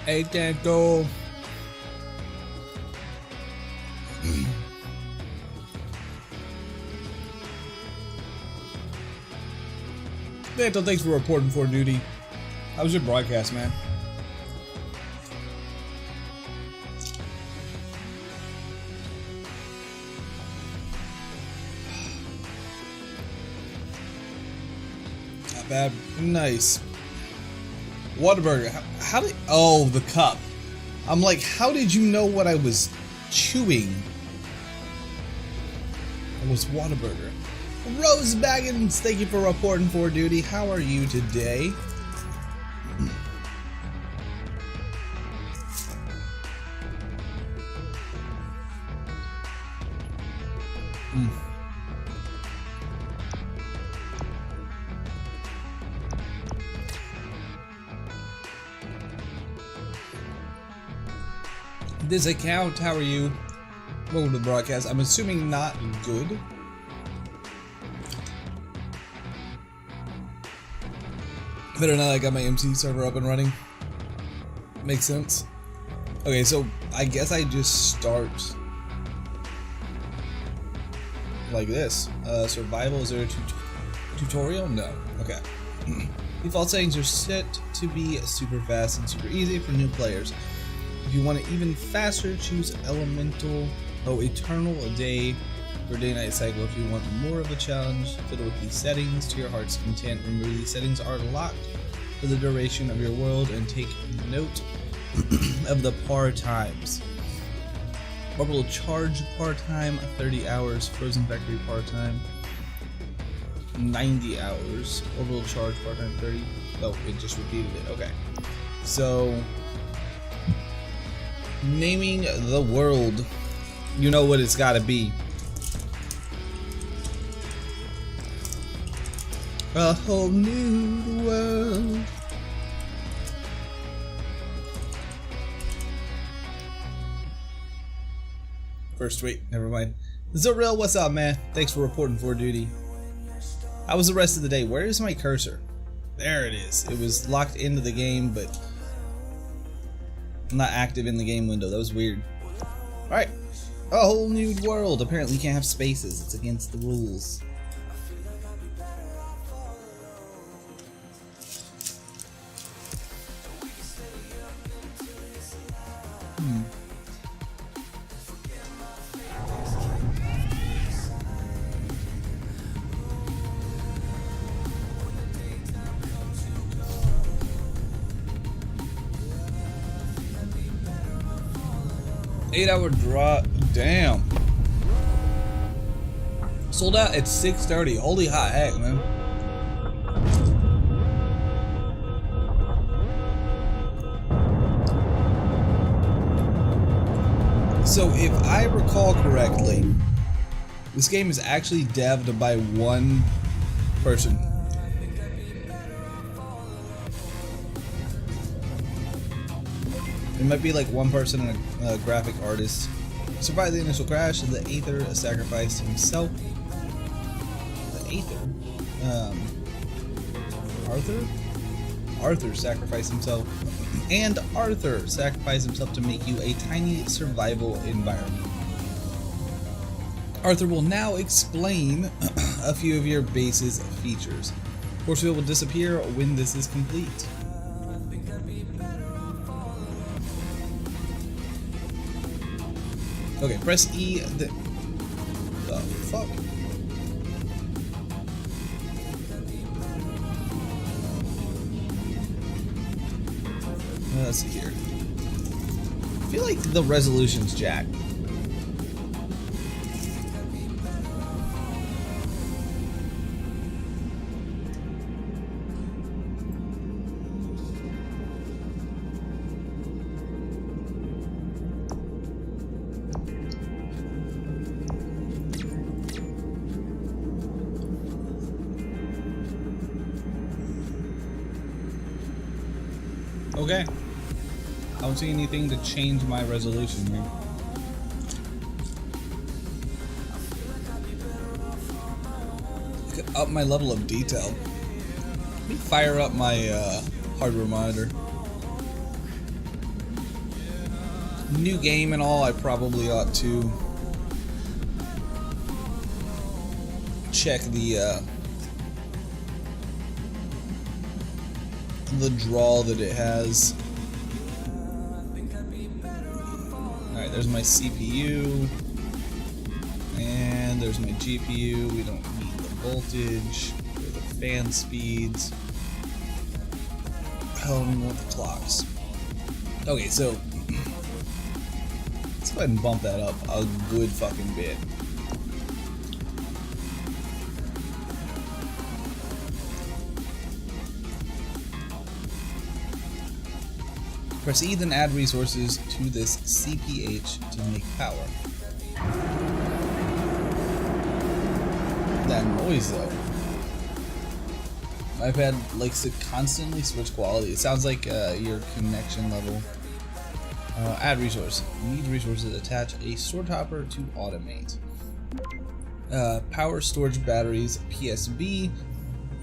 Hey, Tanto. Tanto, thanks for reporting for duty. How was your broadcast, man? Not bad. Nice. Whataburger. How did... Oh, the cup. I'm like, how did you know what I was chewing? It was Whataburger. Rose Baggins, thank you for reporting for duty. How are you today? This account, how are you? Welcome to the broadcast. I'm assuming not good. Better now I got my MC server up and running. Makes sense. Okay, so I guess I just start like this. Survival, is there a tutorial? No. Okay. Default settings are set to be super fast and super easy for new players. If you want it even faster, choose Elemental, Eternal, a day, or day-night cycle. If you want more of a challenge, fiddle with these settings to your heart's content. Remember, these settings are locked for the duration of your world, and take note of the par times. Orbital Charge par time, 30 hours. Frozen Factory par time, 90 hours. Orbital Charge par time, 30. Oh, it just repeated it. Okay. So, naming the world. You know what it's gotta be. A whole new world. First, wait, never mind. Zoril, what's up, man? Thanks for reporting for duty. How was the rest of the day? Where is my cursor? There it is. It was locked into the game, but not active in the game window. That was weird. Alright. A whole new world. Apparently you can't have spaces. It's against the rules. Hmm. Eight-hour drop. Damn. Sold out at 6:30. Holy hot heck, man. So if I recall correctly, this game is actually devved by one person. It might be like one person and a graphic artist. Survived the initial crash, and the Aether sacrificed himself. The Aether? Arthur? Arthur sacrificed himself. And Arthur sacrificed himself to make you a tiny survival environment. Arthur will now explain a few of your base's features. Force field will disappear when this is complete. Okay, press E. The fuck? Let's see here. I feel like the resolution's jacked. Okay. I don't see anything to change my resolution here. Up my level of detail. Let me fire up my hardware monitor. new game and all, I probably ought to check the draw that it has. Alright, there's my CPU. And there's my GPU. We don't need the voltage or the fan speeds. I don't even want the clocks. Okay, so let's go ahead and bump that up a good fucking bit. Press E, then add resources to this CPH to make power. That noise though. My iPad likes to constantly switch quality. It sounds like your connection level. Add resource. Need resources. Attach a storage hopper to automate. Power storage batteries. PSB.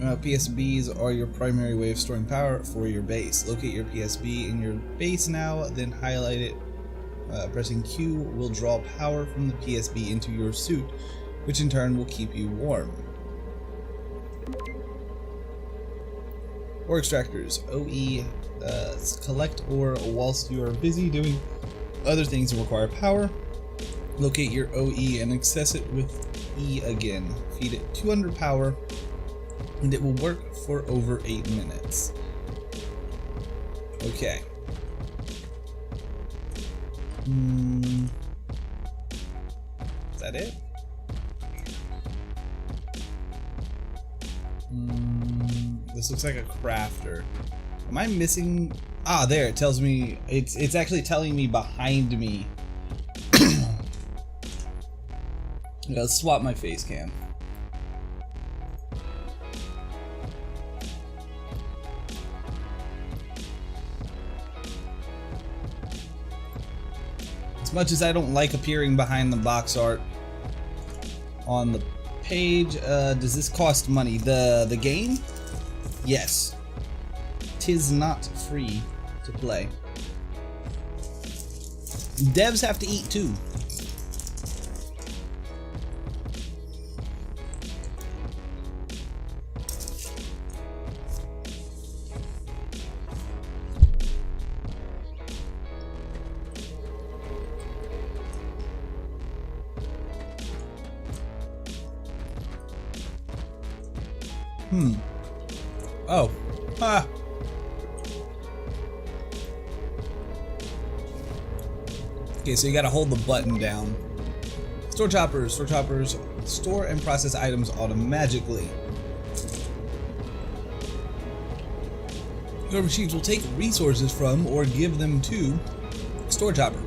PSBs are your primary way of storing power for your base. Locate your PSB in your base now, then highlight it. Pressing Q will draw power from the PSB into your suit, which in turn will keep you warm. Ore extractors. OE. Collect ore whilst you are busy doing other things that require power. Locate your OE and access it with E again. Feed it 200 power, and it will work for over 8 minutes. Okay. Is that it? This looks like a crafter. Am I missing? Ah, there. It tells me. It's actually telling me behind me. Let's swap my face cam. As much as I don't like appearing behind the box art on the page, does this cost money? The game? Yes. 'Tis not free to play. Devs have to eat too. Oh. Ah. Okay, so you gotta hold the button down. Store choppers. Store choppers store and process items automatically. Your machines will take resources from or give them to store chopper.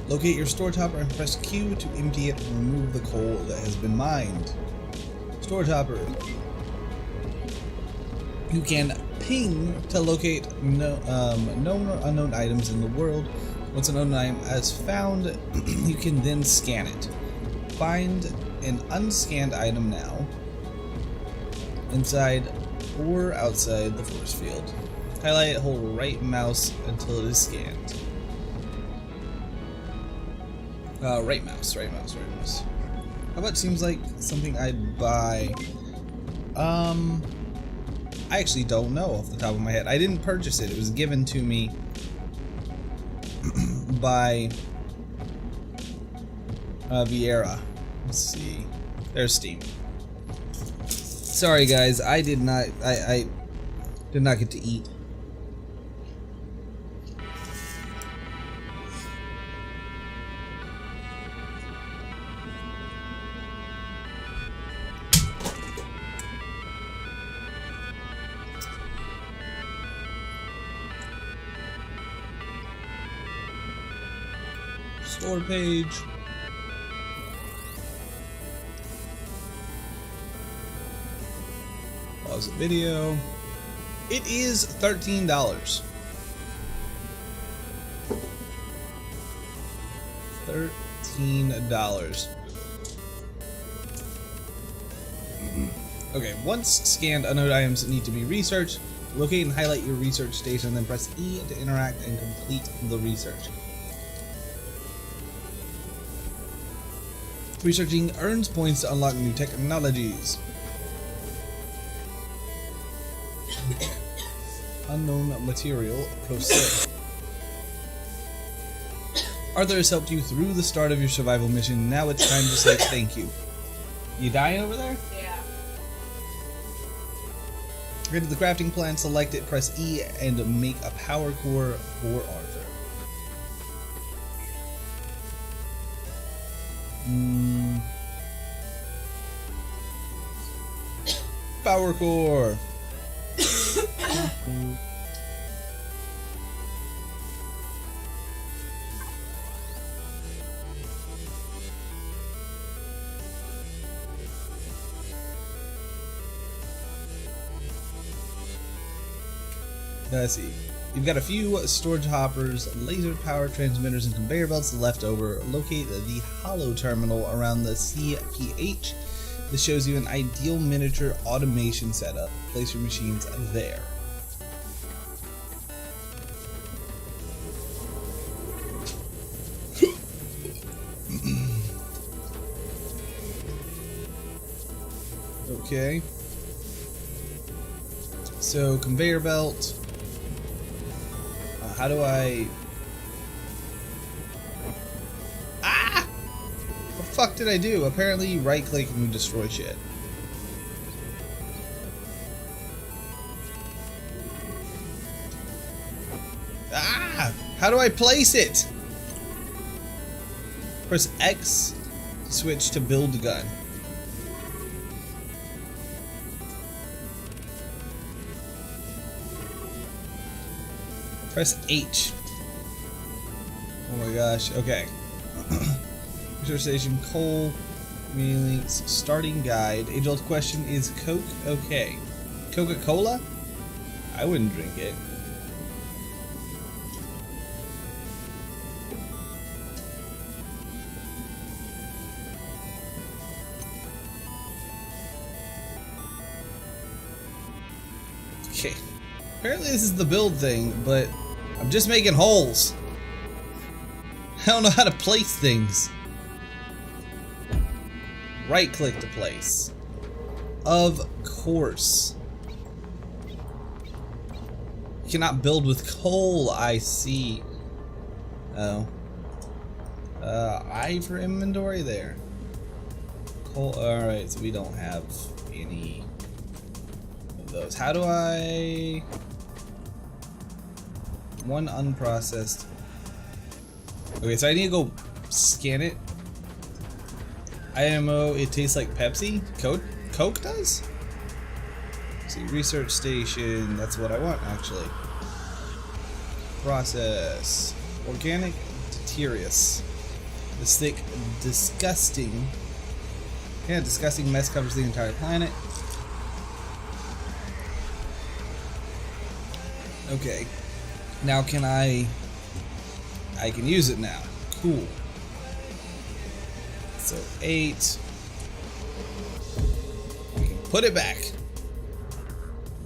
Locate your store chopper and press Q to empty it and remove the coal that has been mined. Store chopper. You can ping to locate known or unknown items in the world. Once an unknown item is found, you can then scan it. Find an unscanned item now, inside or outside the force field. Highlight it, hold right mouse until it is scanned. Right mouse. How about seems like something I'd buy? I actually don't know off the top of my head. I didn't purchase it. It was given to me by Vieira. Let's see. There's Steam. Sorry guys, I did not get to eat. Store page. Pause the video. It is $13. $13. Okay, once scanned, unknown items need to be researched. Locate and highlight your research station, then press E to interact and complete the research. Researching earns points to unlock new technologies. Unknown material. Proceed. Arthur has helped you through the start of your survival mission. Now it's time to say thank you. You dying over there? Yeah. Go to the crafting plan, select it, press E, and make a power core for Arthur. Power core. Let's see. You've got a few storage hoppers, laser power transmitters, and conveyor belts left over. Locate the hollow terminal around the CPH. This shows you an ideal miniature automation setup. Place your machines there. Okay. So, conveyor belt. How do I... Ah! What the fuck did I do? Apparently you right click and you destroy shit. Ah! How do I place it? Press X to switch to build gun. Press H. Oh my gosh. Okay. Research station, coal, meeting links, starting guide. Age-old question, is Coke okay? Coca-Cola? I wouldn't drink it. Okay. Apparently this is the build thing, but I'm just making holes. I don't know how to place things. Right click to place. Of course. You cannot build with coal, I see. Oh. I for inventory there. Coal, alright, so we don't have any of those. How do I... One unprocessed. Okay, so I need to go scan it. IMO, it tastes like Pepsi? Coke does? Let's see, research station, that's what I want actually. Process. Organic, deterious. This thick, disgusting. Yeah, disgusting mess covers the entire planet. Okay. Now can I can use it now. Cool. So 8. We can put it back.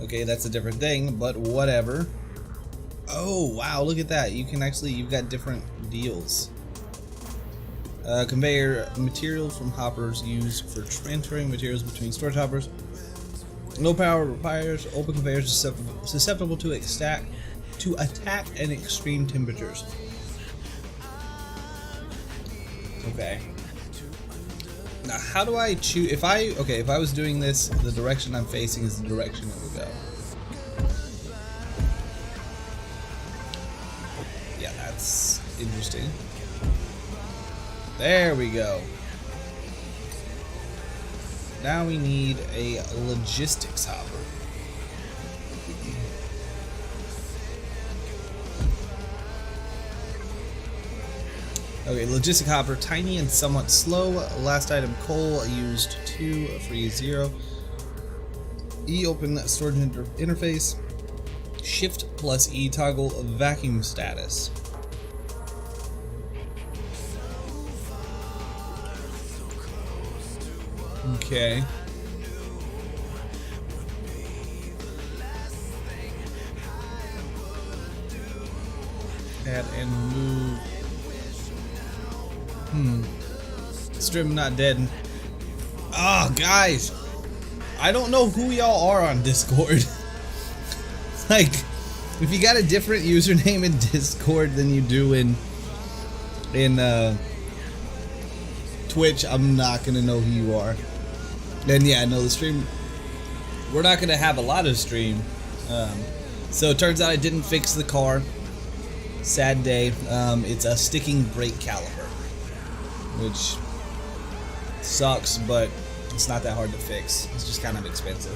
Okay, that's a different thing, but whatever. Oh wow, look at that. You can actually, you've got different deals. Conveyor material from hoppers used for transferring materials between storage hoppers. No power requires. Open conveyors susceptible to attack and extreme temperatures. Okay. Now, how do I choose? If I was doing this, the direction I'm facing is the direction it would go. Yeah, that's interesting. There we go. Now we need a logistics hopper. Okay, logistic hopper, tiny and somewhat slow. Last item, coal, used 2, free 0. E, open storage interface. Shift plus E, toggle vacuum status. Okay. Add and move. Stream not dead. Ah, guys, I don't know who y'all are on Discord. Like, if you got a different username in Discord than you do in Twitch, I'm not gonna know who you are. And yeah, no, the stream, we're not gonna have a lot of stream. So it turns out I didn't fix the car. Sad day. It's a sticking brake caliper, which sucks, but it's not that hard to fix. It's just kind of expensive.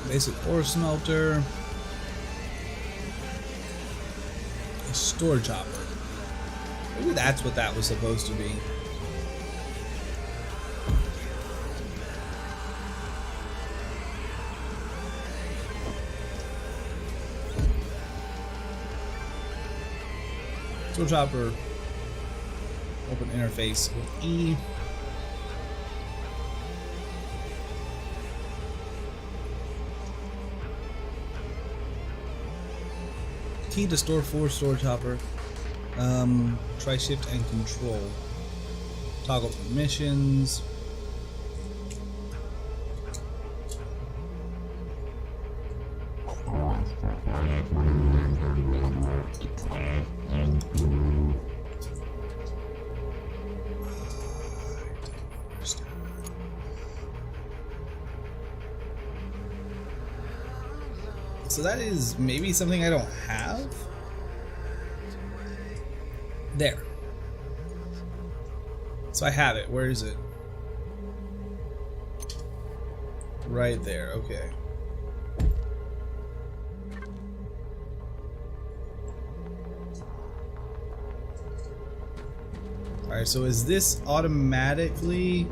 Basic ore smelter. A storage hopper. Maybe that's what that was supposed to be. Storage hopper. Open interface with E. Key to store 4 storage hopper. Try shift and control. Toggle permissions. So that is maybe something I don't have. There. So I have it. Where is it? Right there. Okay. Alright, so is this automatically...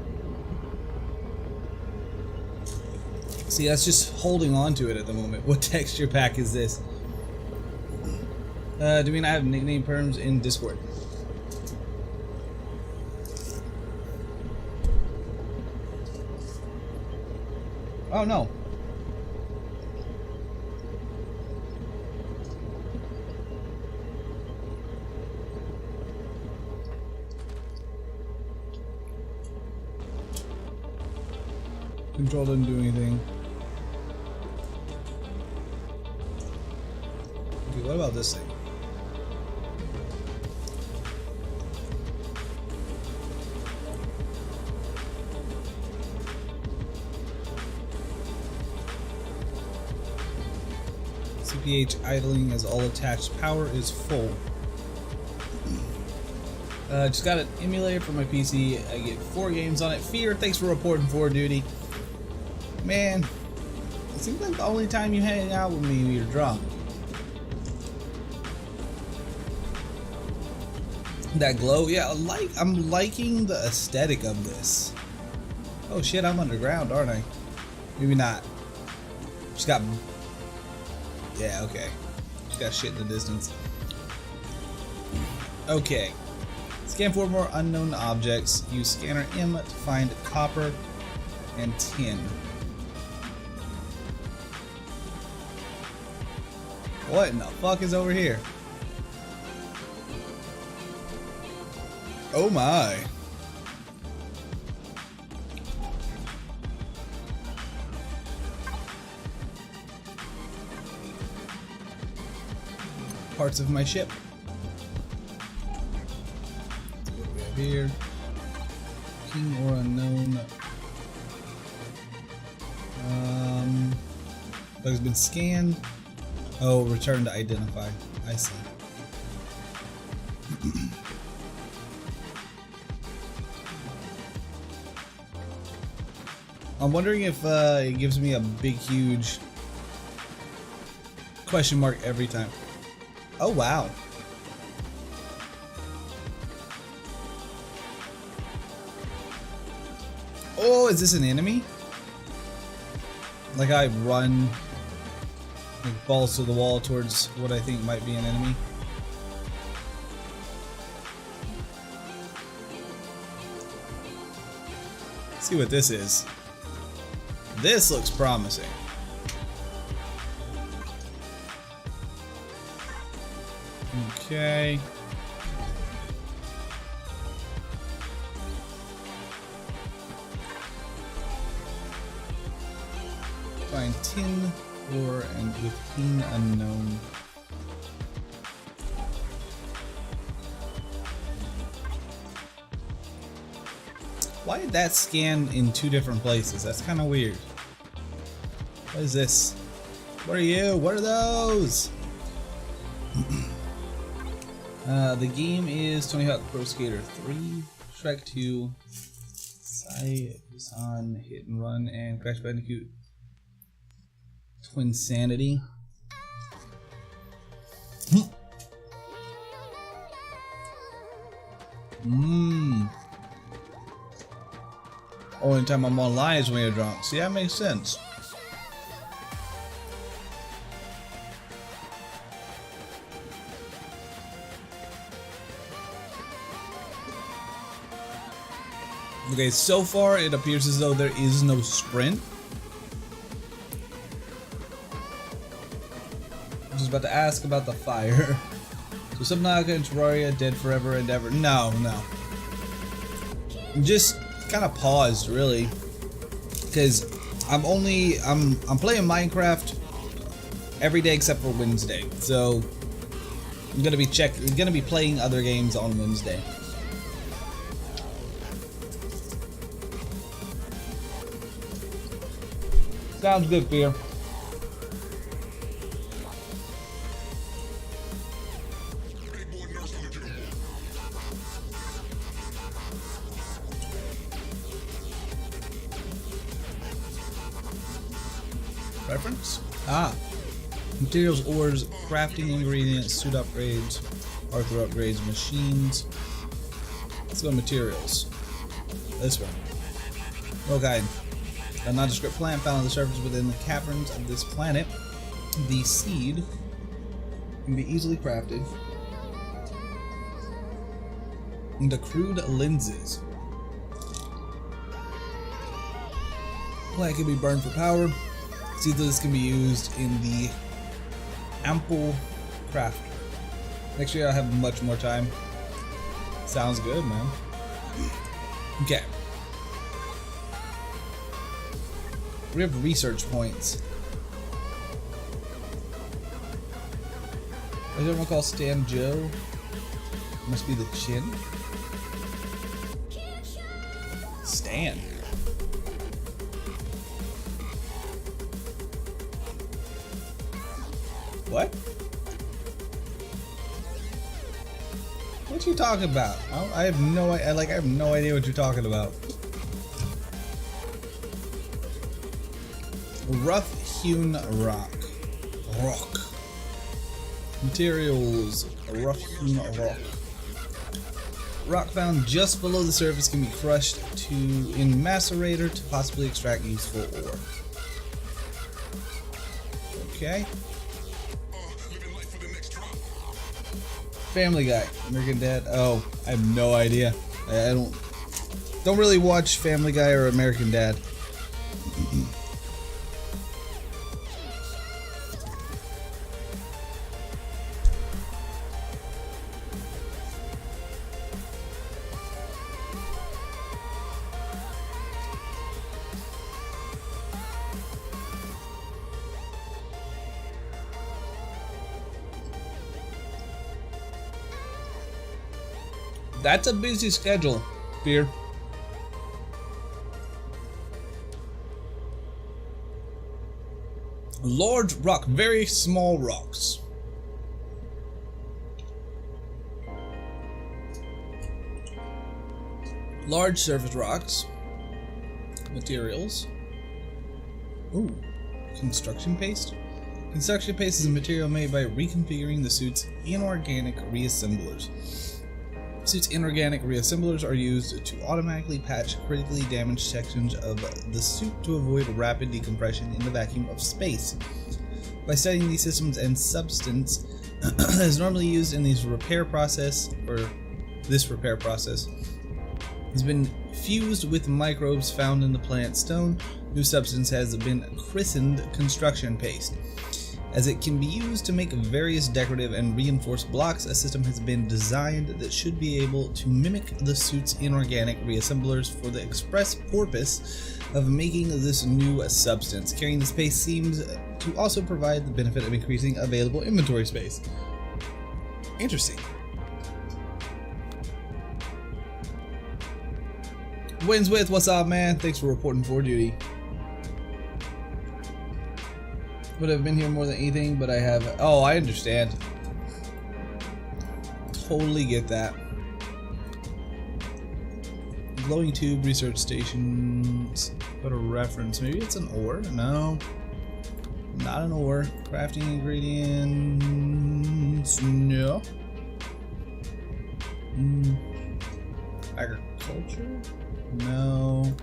See, that's just holding on to it at the moment. What texture pack is this? Do we not have nickname perms in Discord? Oh no. Control didn't do anything. Okay, what about this thing? CPH idling as all attached power is full. Just got an emulator for my PC. I get 4 games on it. Fear, thanks for reporting for duty. Man, it seems like the only time you hang out with me when you're drunk. That glow, yeah, I'm liking the aesthetic of this. Oh shit, I'm underground, aren't I? Maybe not. Just got... Yeah, okay. Just got shit in the distance. Okay. Scan for more unknown objects. Use scanner M to find copper and tin. What in the fuck is over here? Oh my. Parts of my ship. What do we have here? King or unknown. Bug's been scanned. Oh, return to identify. I see. I'm wondering if it gives me a big, huge question mark every time. Oh, wow. Oh, is this an enemy? Like I run like balls to the wall towards what I think might be an enemy. Let's see what this is. This looks promising. Okay. Find tin ore and within unknown. Why did that scan in two different places? That's kind of weird. What is this? What are you? What are those? The game is Tony Hawk Pro Skater 3, Shrek 2, Sai-san Hit and Run, and Crash Bandicoot Twinsanity. Only time I'm online is when you're drunk. See, that makes sense. Okay, so far it appears as though there is no sprint. I was about to ask about the fire. So Subg and Terraria dead forever and ever. No. Just kind of paused really, because I'm playing Minecraft every day except for Wednesday. So I'm gonna be playing other games on Wednesday. Sounds good, Fear. Reference? Materials, ores, crafting ingredients, suit upgrades, Arthur upgrades, machines. Let's go materials. This one. Okay. A nondescript plant found on the surface within the caverns of this planet. The seed can be easily crafted into crude lenses. Plant can be burned for power. Seeds of this can be used in the ample crafter. Next year I'll have much more time. Sounds good, man. Okay. We have research points. What does everyone call Stan Joe? Must be the chin. Stan. What? What you talking about? I have no idea what you're talking about. Rough-hewn rock. Materials. Rough-hewn rock. Rock found just below the surface can be crushed in macerator to possibly extract useful ore. Okay. Family Guy. American Dad. Oh, I have no idea. I don't really watch Family Guy or American Dad. That's a busy schedule, Fear. Large rock, very small rocks. Large surface rocks. Materials. Ooh, construction paste? Construction paste is a material made by reconfiguring the suit's inorganic reassemblers. Suit's inorganic reassemblers are used to automatically patch critically damaged sections of the suit to avoid rapid decompression in the vacuum of space. By studying these systems and substance that is normally used in this repair process has been fused with microbes found in the plant stone, new substance has been christened construction paste. As it can be used to make various decorative and reinforced blocks, a system has been designed that should be able to mimic the suit's inorganic reassemblers for the express purpose of making this new substance. Carrying this paste seems to also provide the benefit of increasing available inventory space. Interesting. Wins with, what's up, man? Thanks for reporting for duty. Would have been here more than anything, but I have. Oh, I understand. Totally get that. Glowing tube research stations. What a reference. Maybe it's an ore? No. Not an ore. Crafting ingredients. No. Agriculture? No.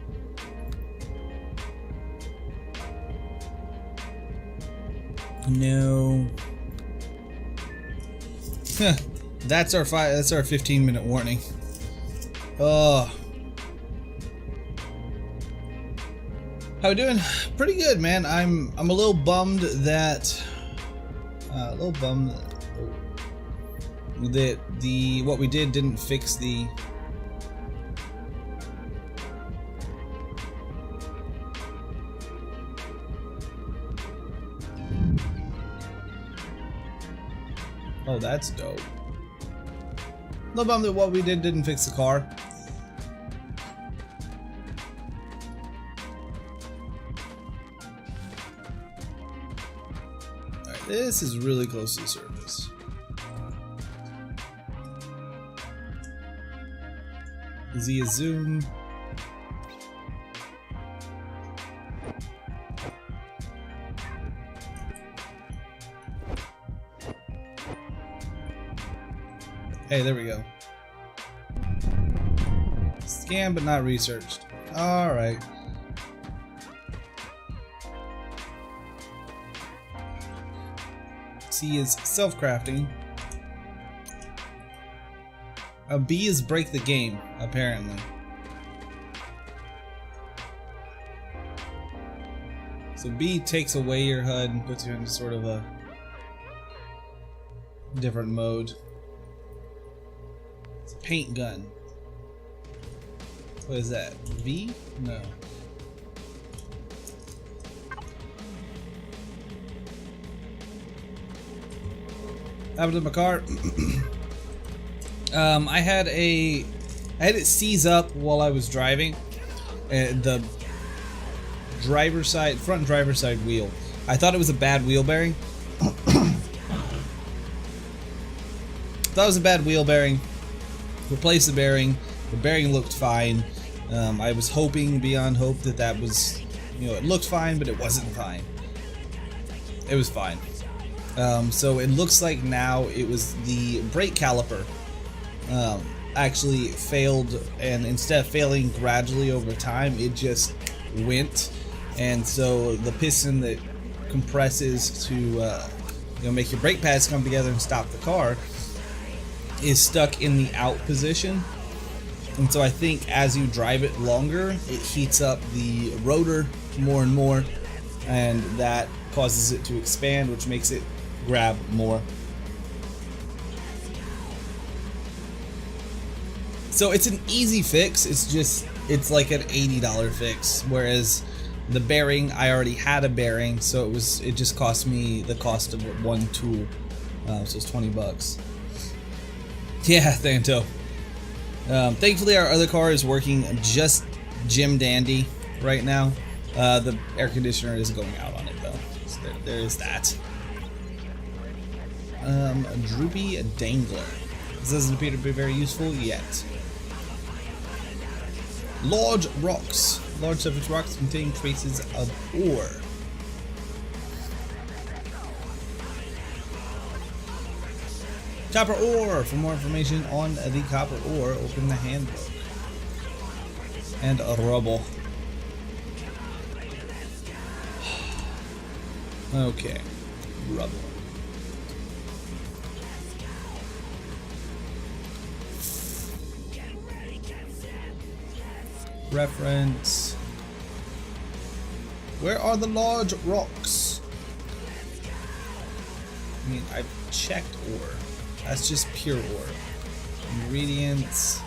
No. That's our 15-minute warning. Oh. How we doing? Pretty good, man. I'm a little bummed that what we did didn't fix the Oh, that's dope. A little bummed that what we did didn't fix the car. Alright, this is really close to the surface. Z zoom. Hey, there we go. Scanned but not researched. Alright. C is self-crafting. B is break the game, apparently. So B takes away your HUD and puts you into sort of a different mode. Paint gun. What is that? V? No. Happened to my car. I had it seize up while I was driving. The front driver's side wheel. I thought it was a bad wheel bearing. Thought it was a bad wheel bearing. Replaced the bearing. The bearing looked fine. I was hoping beyond hope that was, it looked fine, but it wasn't fine. It was fine. So it looks like now it was the brake caliper actually failed, and instead of failing gradually over time, it just went. And so the piston that compresses to make your brake pads come together and stop the car is stuck in the out position. And so I think as you drive it longer, it heats up the rotor more and more, and that causes it to expand, which makes it grab more. So it's an easy fix. It's like an $80 fix, whereas the bearing, I already had a bearing, so it just cost me the cost of one tool. So it's $20. Yeah, Thanto. Thankfully, our other car is working just Jim Dandy right now. The air conditioner is going out on it though. So there is that. A droopy dangler. This doesn't appear to be very useful yet. Large rocks. Large surface rocks contain traces of ore. Copper ore. For more information on the copper ore, open the handbook. And rubble. Okay, rubble. Reference. Where are the large rocks? I mean, I've checked ore. That's just pure ore. Ingredients.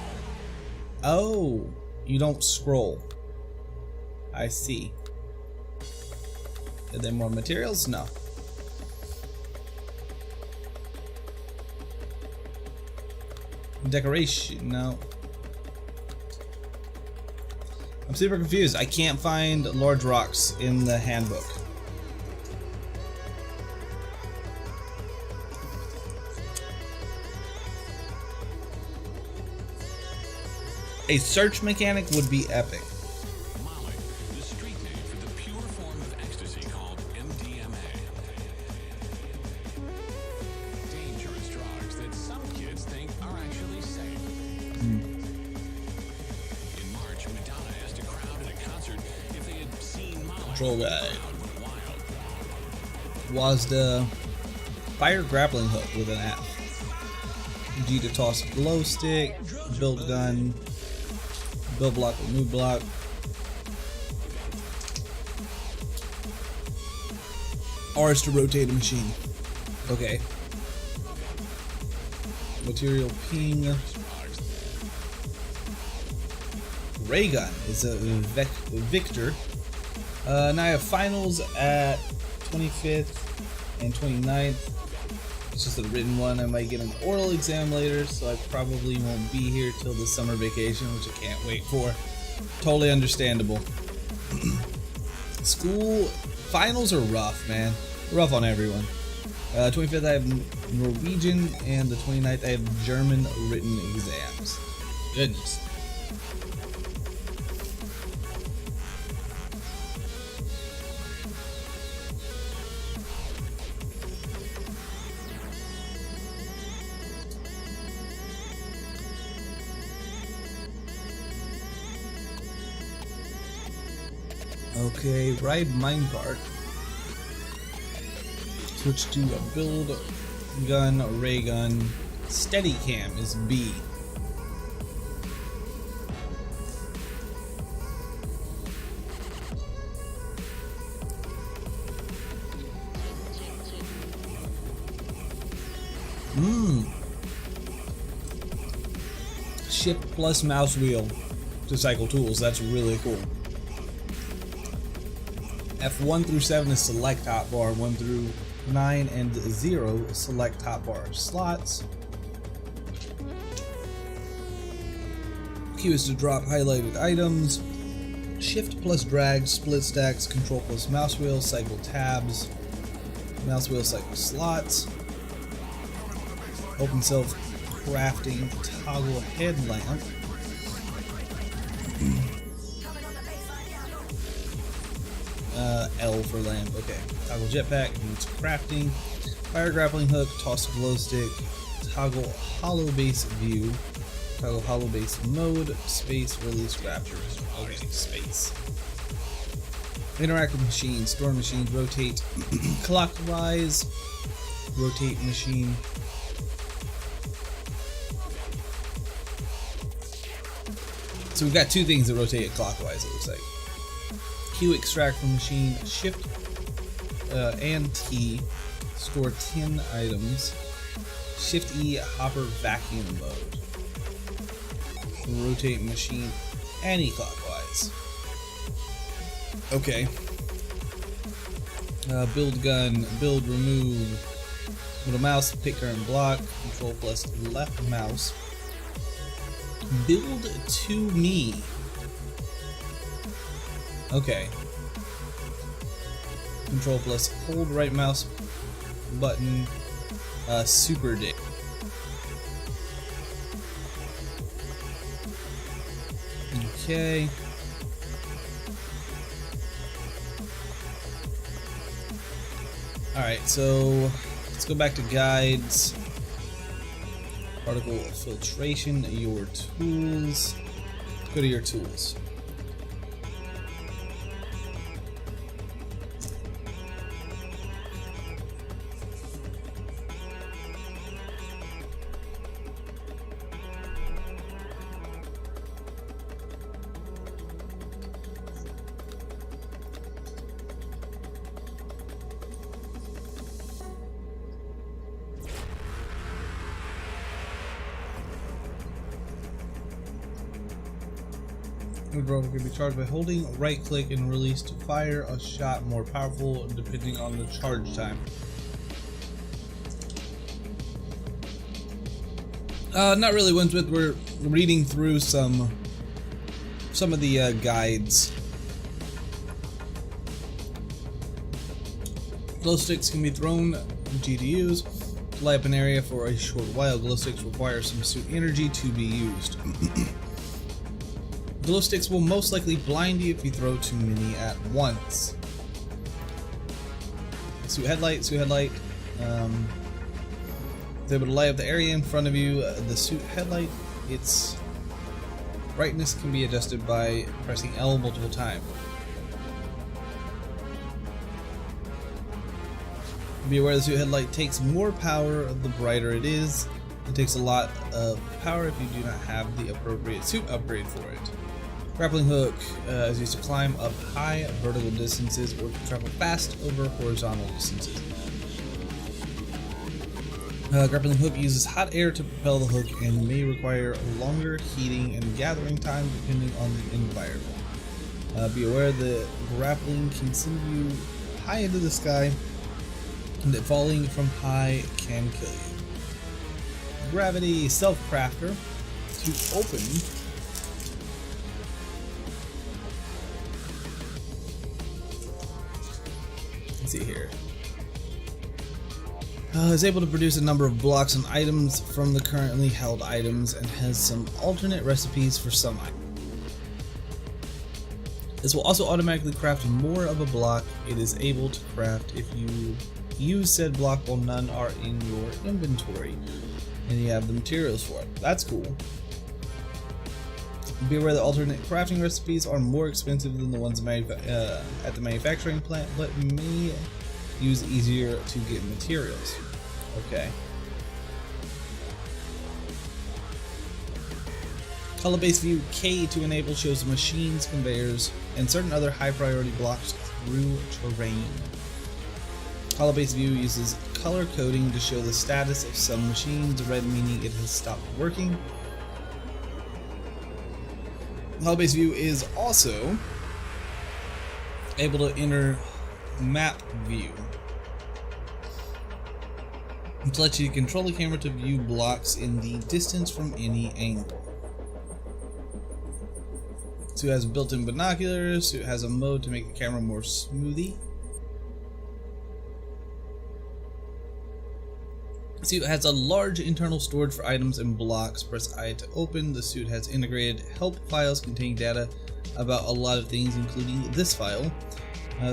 Oh, you don't scroll. I see. Are there more materials? No. Decoration? No. I'm super confused. I can't find large rocks in the handbook. A search mechanic would be epic. Molly, the street name for the pure form of ecstasy called MDMA. Dangerous drugs that some kids think are actually safe. In March, Madonna asked a crowd at a concert if they had seen Molly. Control guy. The crowd went wild. Was the fire grappling hook with an F. G to toss glow stick, build gun, build block with move block. R is to rotate a machine. Okay. Material ping. Ray gun is a Victor. Now I have finals at 25th and 29th. It's just a written one. I might get an oral exam later, so I probably won't be here till the summer vacation, which I can't wait for. Totally understandable. School finals are rough, man. Rough on everyone. 25th I have Norwegian, and the 29th I have German written exams. Goodness. Okay, ride minecart. Switch to a build gun, ray gun. Steady cam is B. Shift plus mouse wheel to cycle tools. That's really cool. F1 through 7 is select hotbar, 1 through 9 and 0 select hotbar slots. Q is to drop highlighted items. Shift plus drag, split stacks, control plus mouse wheel, cycle tabs, mouse wheel cycle slots. Open self crafting, toggle headlamp. L for lamp, okay. Toggle jetpack, it's crafting. Fire grappling hook, toss glow stick, toggle hollow base view, toggle hollow base mode, space, release raptors. Okay, space. Interactive machine, store machines, rotate clockwise, rotate machine. So we've got two things that rotate clockwise, it looks like. Q, extract from machine, shift and T, store 10 items, shift E, hopper vacuum mode, rotate machine anti-clockwise. Okay. Build gun, build, remove, middle mouse, pick current block, control plus left mouse, build to me. Okay. Control plus hold right mouse button, super dig. Okay. Alright, so let's go back to guides. Particle filtration, your tools. Go to your tools. The drone can be charged by holding right click and release to fire a shot more powerful depending on the charge time. Not really, Winsmith. We're reading through some of the guides. Glow sticks can be thrown G to use. Light up an area for a short while. Glow sticks require some suit energy to be used. Glow sticks will most likely blind you if you throw too many at once. Suit headlight. It's able to light up the area in front of you. The suit headlight, its brightness can be adjusted by pressing L multiple times. Be aware the suit headlight takes more power the brighter it is. It takes a lot of power if you do not have the appropriate suit upgrade for it. Grappling hook is used to climb up high vertical distances or to travel fast over horizontal distances. Grappling hook uses hot air to propel the hook and may require longer heating and gathering time depending on the environment. Be aware that grappling can send you high into the sky and that falling from high can kill you. Gravity self-crafter to open. Let's see here. Is able to produce a number of blocks and items from the currently held items and has some alternate recipes for some items. This will also automatically craft more of a block. It is able to craft if you use said block while none are in your inventory and you have the materials for it. That's cool. Be aware that alternate crafting recipes are more expensive than the ones at the manufacturing plant, but may use easier to get materials. Okay. Color-based view K to enable shows machines, conveyors, and certain other high priority blocks through terrain. Color-based view uses color coding to show the status of some machines, red meaning it has stopped working. Color-based view is also able to enter map view. It lets you control the camera to view blocks in the distance from any angle. So it has built-in binoculars, so it has a mode to make the camera more smoothie. The suit has a large internal storage for items and blocks. Press I to open. The suit has integrated help files containing data about a lot of things, including this file.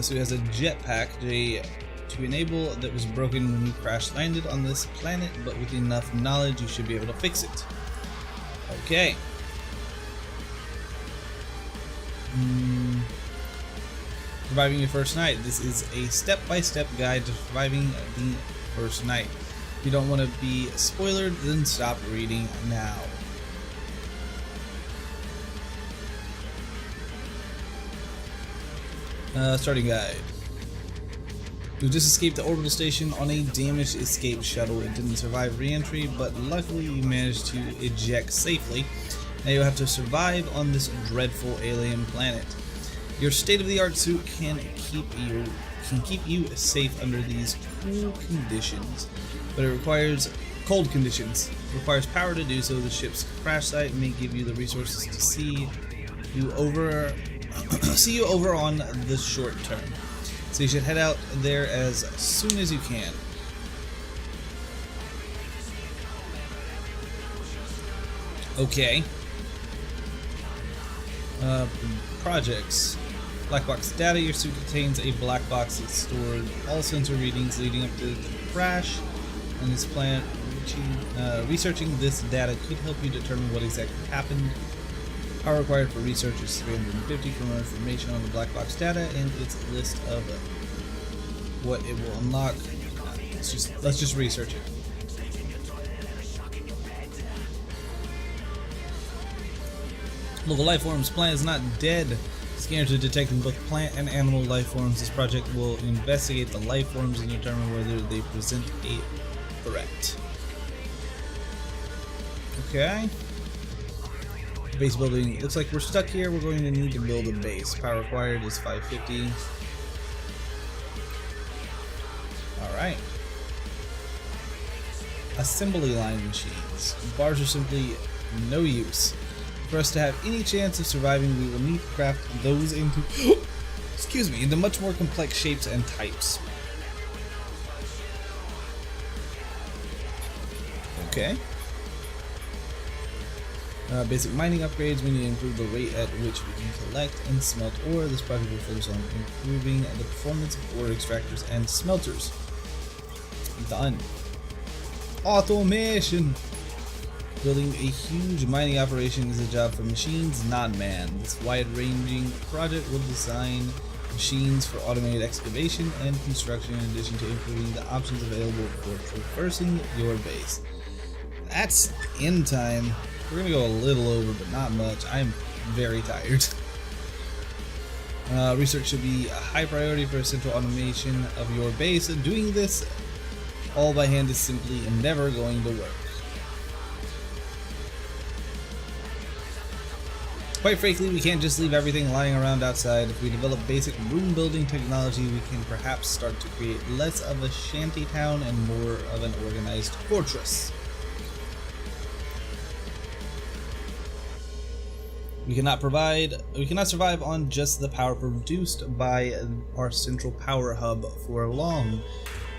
So it has a jetpack to enable that was broken when you crash landed on this planet, but with enough knowledge you should be able to fix it. Okay. Surviving your first night. This is a step-by-step guide to surviving the first night. If you don't want to be spoilered, then stop reading now. Starting guide. We just escaped the orbital station on a damaged escape shuttle. It didn't survive re-entry, but luckily you managed to eject safely. Now you have to survive on this dreadful alien planet. Your state-of-the-art suit can keep you safe under these cool conditions, but it requires cold conditions. It requires power to do so. The ship's crash site may give you the resources to see you over on the short term. So you should head out there as soon as you can. Okay. Projects. Black box data. Your suit contains a black box that stored all sensor readings leading up to the crash on this planet. Researching this data could help you determine what exactly happened. Power required for research is 350. For more information on the black box data and its list of what it will unlock, let's just research it. Local life forms. Plant is not dead. Scanners are detecting both plant and animal life forms. This project will investigate the life forms and determine whether they present a threat. Okay. Base building. Looks like we're stuck here. We're going to need to build a base. Power required is 550. Alright. Assembly line machines. Bars are simply no use. For us to have any chance of surviving, we will need to craft those into excuse me, into much more complex shapes and types. Okay. Basic mining upgrades. We need to improve the rate at which we can collect and smelt ore. This project will focus on improving the performance of ore extractors and smelters. Done. Automation. Building a huge mining operation is a job for machines, not man. This wide-ranging project will design machines for automated excavation and construction, in addition to improving the options available for traversing your base. That's in time. We're gonna go a little over, but not much. I'm very tired. Research should be a high priority for central automation of your base. Doing this all by hand is simply never going to work. Quite frankly, we can't just leave everything lying around outside. If we develop basic room building technology, we can perhaps start to create less of a shanty town and more of an organized fortress. We cannot survive on just the power produced by our central power hub for long.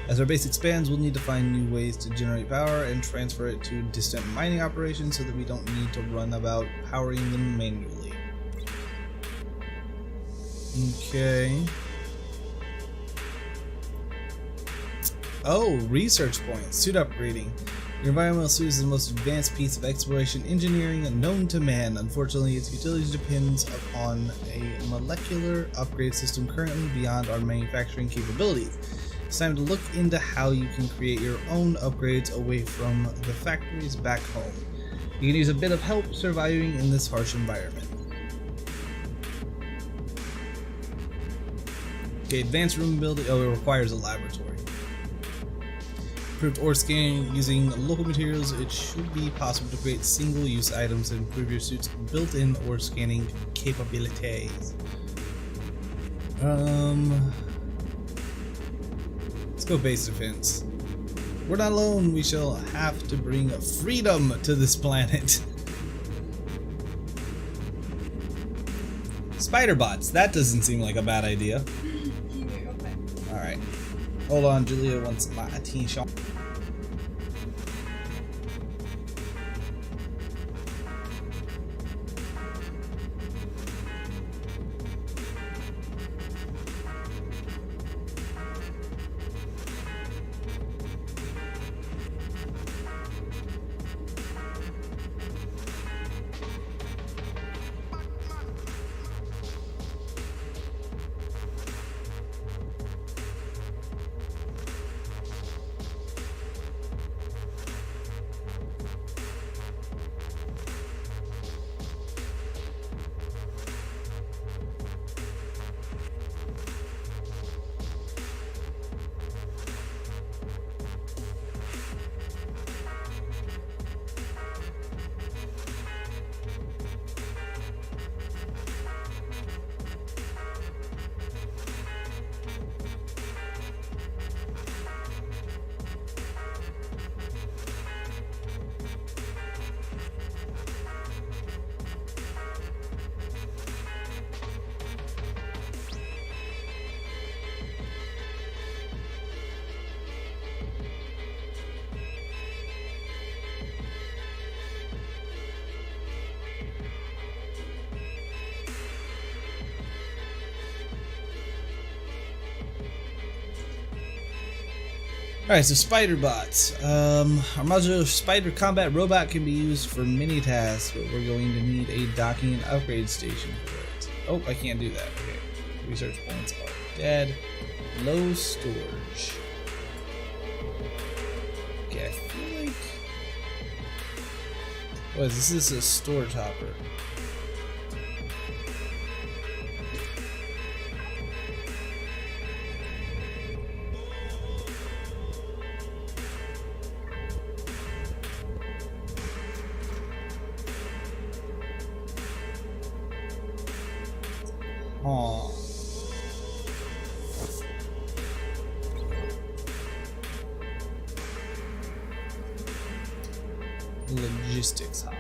As our base expands, we'll need to find new ways to generate power and transfer it to distant mining operations so that we don't need to run about powering them manually. Okay. Oh, research points. Suit upgrading. Your environmental suit is the most advanced piece of exploration engineering known to man. Unfortunately, its utility depends upon a molecular upgrade system currently beyond our manufacturing capabilities. It's time to look into how you can create your own upgrades away from the factories back home. You can use a bit of help surviving in this harsh environment. Okay, advanced room building. Oh, it requires a laboratory. Improved ore scanning using local materials. It should be possible to create single-use items and improve your suit's built-in ore scanning capabilities. Let's go base defense. We're not alone. We shall have to bring freedom to this planet. Spider bots. That doesn't seem like a bad idea. Alright. Hold on, Julia wants my attention. Alright, so spider bots. Our modular spider combat robot can be used for many tasks, but we're going to need a docking and upgrade station for it. Oh, I can't do that. Okay. Research points are dead. Low storage. Okay, I feel like... What is this? This is a storage hopper. Aw. Logistics hub.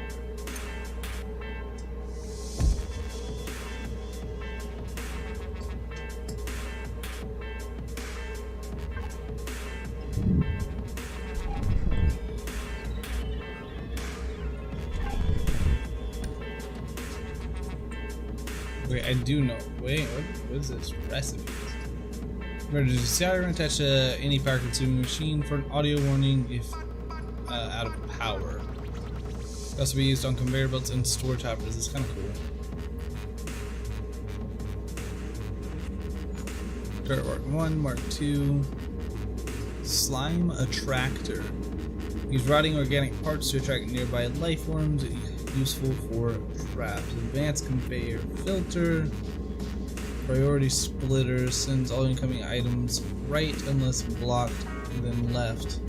Wait, I do know. Wait, what is this? Recipes. Emergency siren attached to any power consuming machine for an audio warning if out of power. It can also be used on conveyor belts and storage hoppers. It's kind of cool. Dirt Mark 1, Mark 2. Slime Attractor. Use rotting organic parts to attract nearby life forms. Useful for traps. Advanced conveyor filter. Priority splitter sends all incoming items right unless blocked and then left.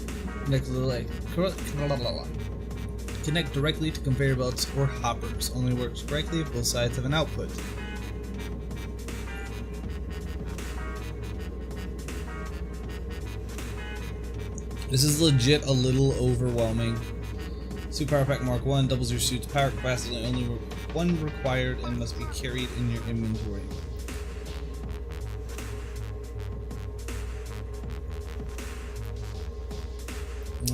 Connect directly to conveyor belts or hoppers. Only works correctly if both sides have an output. This is legit a little overwhelming. Suit Power Pack Mark 1 doubles your suit's power capacity, only one required and must be carried in your inventory.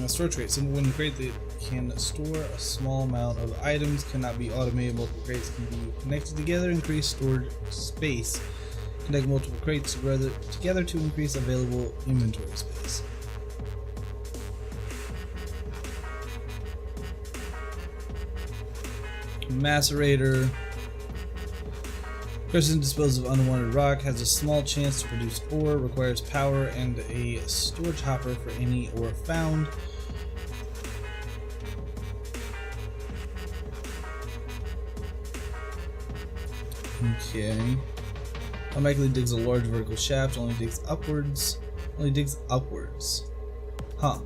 Storage crate. Simple wooden crate that can store a small amount of items, cannot be automated. Multiple crates can be connected together, increase storage space. Connect multiple crates together to increase available inventory space. Macerator. Person disposes of unwanted rock, has a small chance to produce ore, requires power and a storage hopper for any ore found. Okay. Automatically digs a large vertical shaft, only digs upwards. Huh.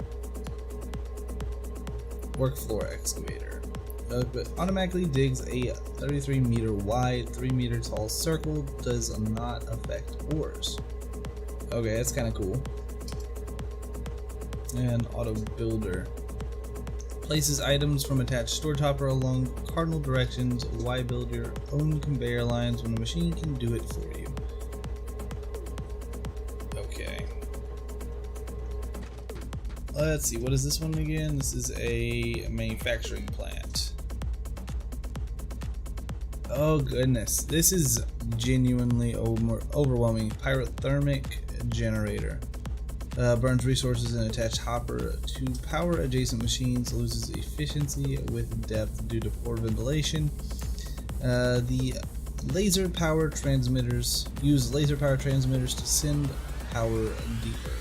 Work floor excavator. But automatically digs a 33 meter wide, 3 meter tall circle, does not affect ores. Okay, that's kind of cool. And auto builder. Places items from attached storage hopper along cardinal directions. Y build your own conveyor lines when a machine can do it for you. Okay. Let's see, what is this one again? This is a manufacturing plant. Oh goodness, this is genuinely overwhelming. Pyrothermic generator. Burns resources in attached hopper to power adjacent machines, loses efficiency with depth due to poor ventilation. The laser power transmitters use laser power transmitters to send power deeper.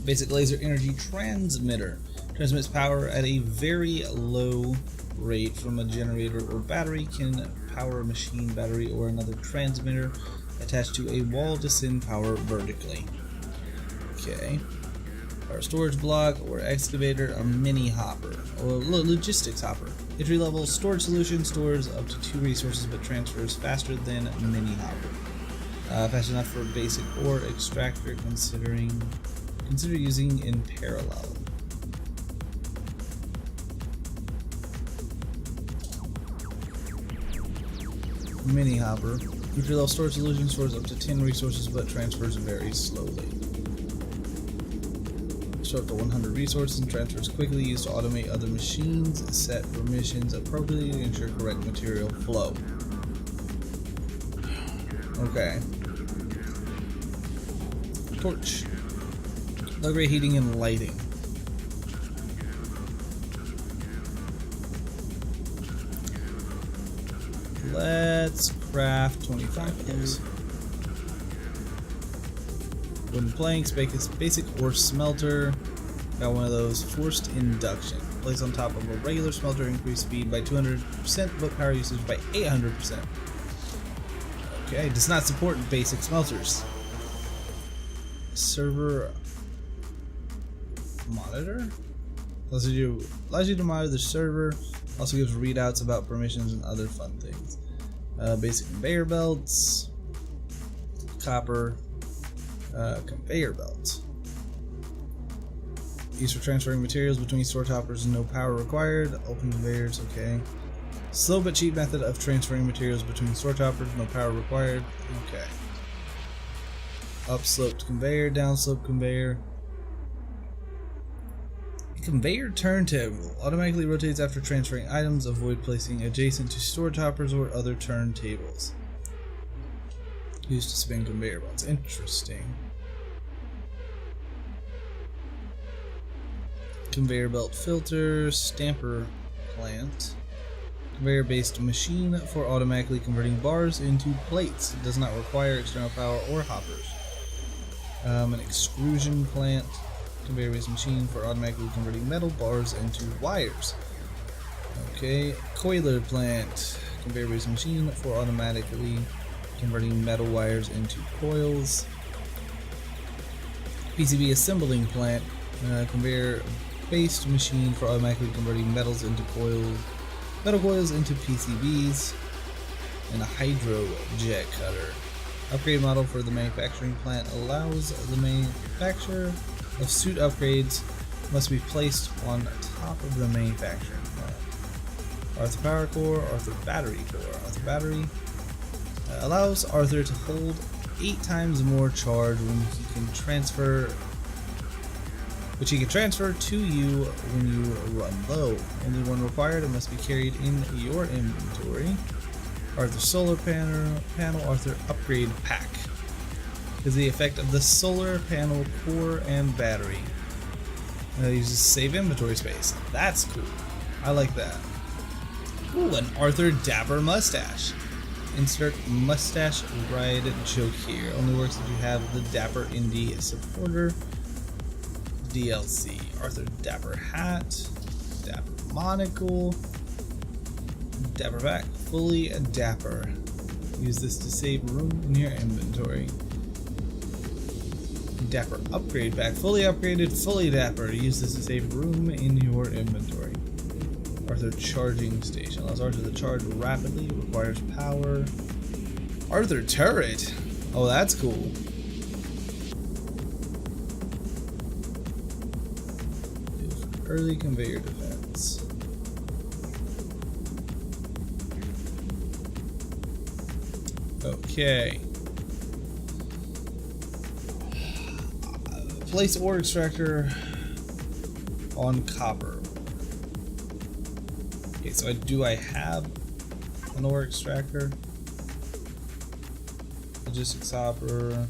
Basic laser energy transmitter transmits power at a very low rate from a generator or battery, can power a machine, battery, or another transmitter attached to a wall to send power vertically. Okay. Our storage block or excavator, a mini hopper or logistics hopper. Entry level storage solution, stores up to 2 resources but transfers faster than a mini hopper. Fast enough for basic ore extractor, consider using in parallel. Mini hopper. Entry level storage solution, stores up to 10 resources but transfers very slowly. Store up to 100 resources and transfers quickly, used to automate other machines, set permissions appropriately to ensure correct material flow. Okay. Torch. Low-grade heating and lighting. Let's craft 25 of those. Wooden planks, basic ore smelter. Got one of those. Forced induction. Placed on top of a regular smelter, increase speed by 200%, but power usage by 800%. Okay, does not support basic smelters. Server monitor? Allows you to monitor the server. Also gives readouts about permissions and other fun things. Basic conveyor belts. Copper. Conveyor belts. Used for transferring materials between store toppers, no power required. Open conveyors, okay. Slow but cheap method of transferring materials between store toppers, no power required. Okay. Upsloped conveyor, downslope conveyor. Conveyor turntable automatically rotates after transferring items. Avoid placing adjacent to store toppers or other turntables. Used to spin conveyor belts. Interesting. Conveyor belt filter, stamper plant. Conveyor based machine for automatically converting bars into plates. It does not require external power or hoppers. An extrusion plant. Conveyor based machine for automatically converting metal bars into wires. Okay, coiler plant. Conveyor based machine for automatically converting metal wires into coils. PCB assembling plant. Conveyor based machine for automatically converting metal coils into PCBs. And a hydro jet cutter. Upgrade model for the manufacturing plant allows the manufacturer of suit upgrades must be placed on top of the manufacturing plant. Arthur Power Core, Arthur Battery Core. Arthur Battery allows Arthur to hold 8 times more charge which he can transfer to you when you run low. Only one required, it must be carried in your inventory. Arthur Solar Panel, Arthur Upgrade Pack. Is the effect of the solar panel core and battery. Uses save inventory space. That's cool. I like that. Ooh, an Arthur Dapper Mustache. Insert mustache ride joke here. Only works if you have the Dapper Indie supporter. DLC. Arthur Dapper Hat. Dapper Monocle. Dapper Back. Fully Dapper. Use this to save room in your inventory. Dapper Upgrade Pack. Fully upgraded, fully dapper. Use this to save room in your inventory. Arthur Charging Station. Allows Arthur to charge rapidly. Requires power. Arthur Turret. Oh, that's cool. Early conveyor defense. Okay. Place ore extractor on copper. Okay, so do I have an ore extractor? Logistics hopper,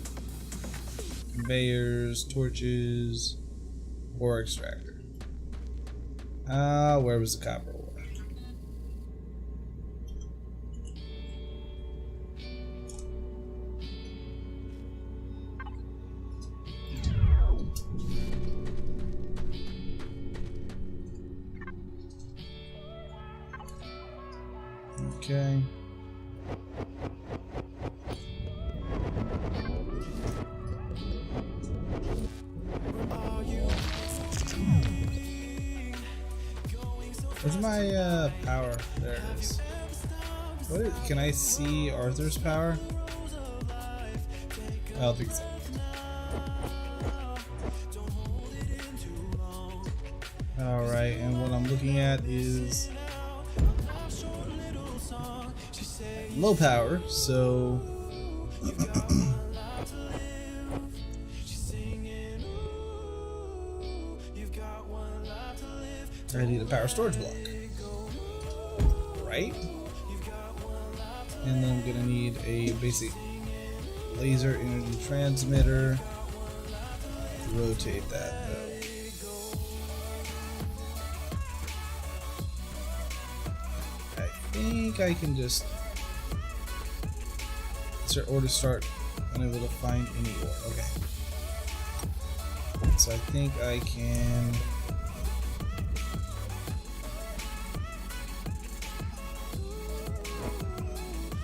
conveyors, torches, ore extractor. Where was the copper ore? Okay. Where's my power? There it is. Can I see Arthur's power? I don't think so. Alright, and what I'm looking at is low power, so I need a power storage block, right? And then I'm gonna need a basic laser energy transmitter, rotate that though. I think I can just or to start unable to find any ore. Okay. So I think I can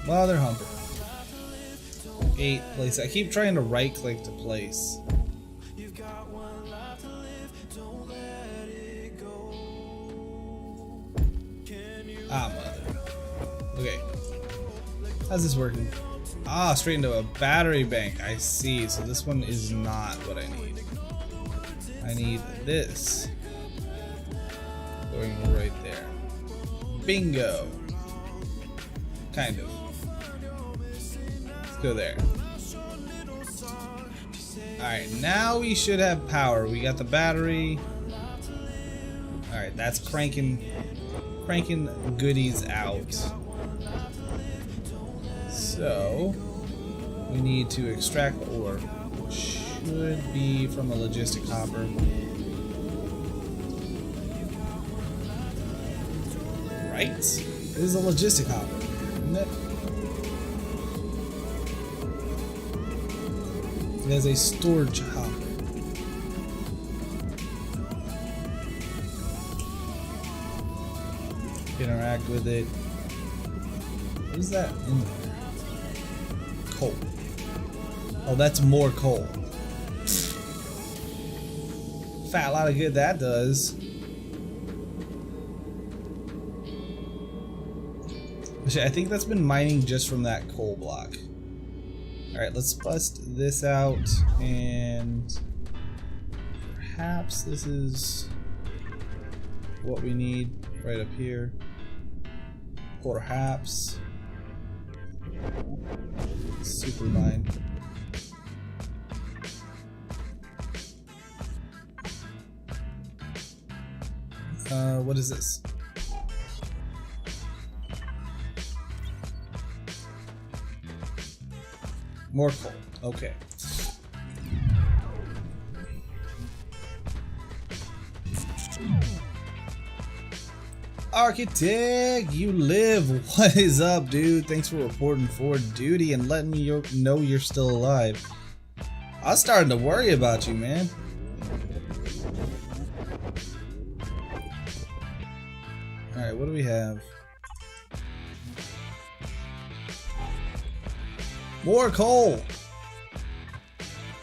Mother humper. 8 place. I keep trying to right click to place. Ah, mother. Okay. How's this working? Ah, straight into a battery bank. I see. So this one is not what I need. I need this. Going right there. Bingo. Kind of. Let's go there. Alright, now we should have power. We got the battery. Alright, that's cranking goodies out. So we need to extract the ore. Should be from a logistic hopper. Right? This is a logistic hopper, isn't it? It has a storage hopper. Interact with it. What is that in there? Coal. Oh, that's more coal. Fat lot of good that does. I think that's been mining just from that coal block. Alright, let's bust this out, and perhaps this is what we need right up here. Perhaps. Super mine. What is this? More coal. Okay. Architect, you live. What is up, dude? Thanks for reporting for duty and letting me know you're still alive. I was starting to worry about you, man. Alright, what do we have? More coal!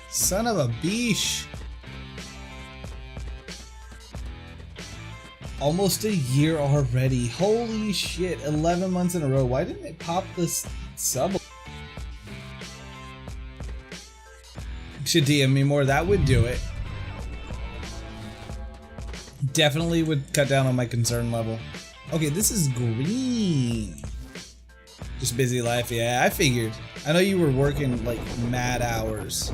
Son of a beesh! Almost a year already. Holy shit, 11 months in a row. Why didn't it pop this sub? Should DM me more, that would do it. Definitely would cut down on my concern level. Okay, this is green. Just busy life, yeah, I figured. I know you were working like mad hours.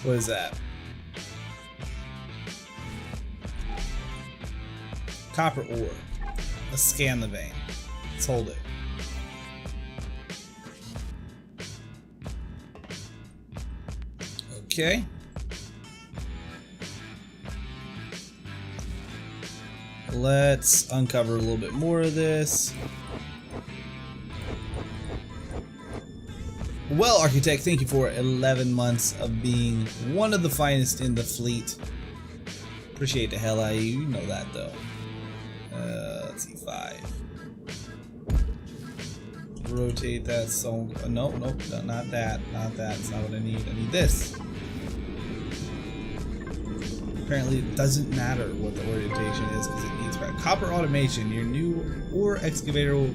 What is that? Copper ore. Let's scan the vein. Let's hold it. Okay. Let's uncover a little bit more of this. Well, Architect, thank you for 11 months of being one of the finest in the fleet. Appreciate the hell out of you. You know that, though. Let's see, 5. Rotate that. So, nope, nope, not that. Not that. It's not what I need. I need this. Apparently, it doesn't matter what the orientation is because it needs copper automation. Your new ore excavator will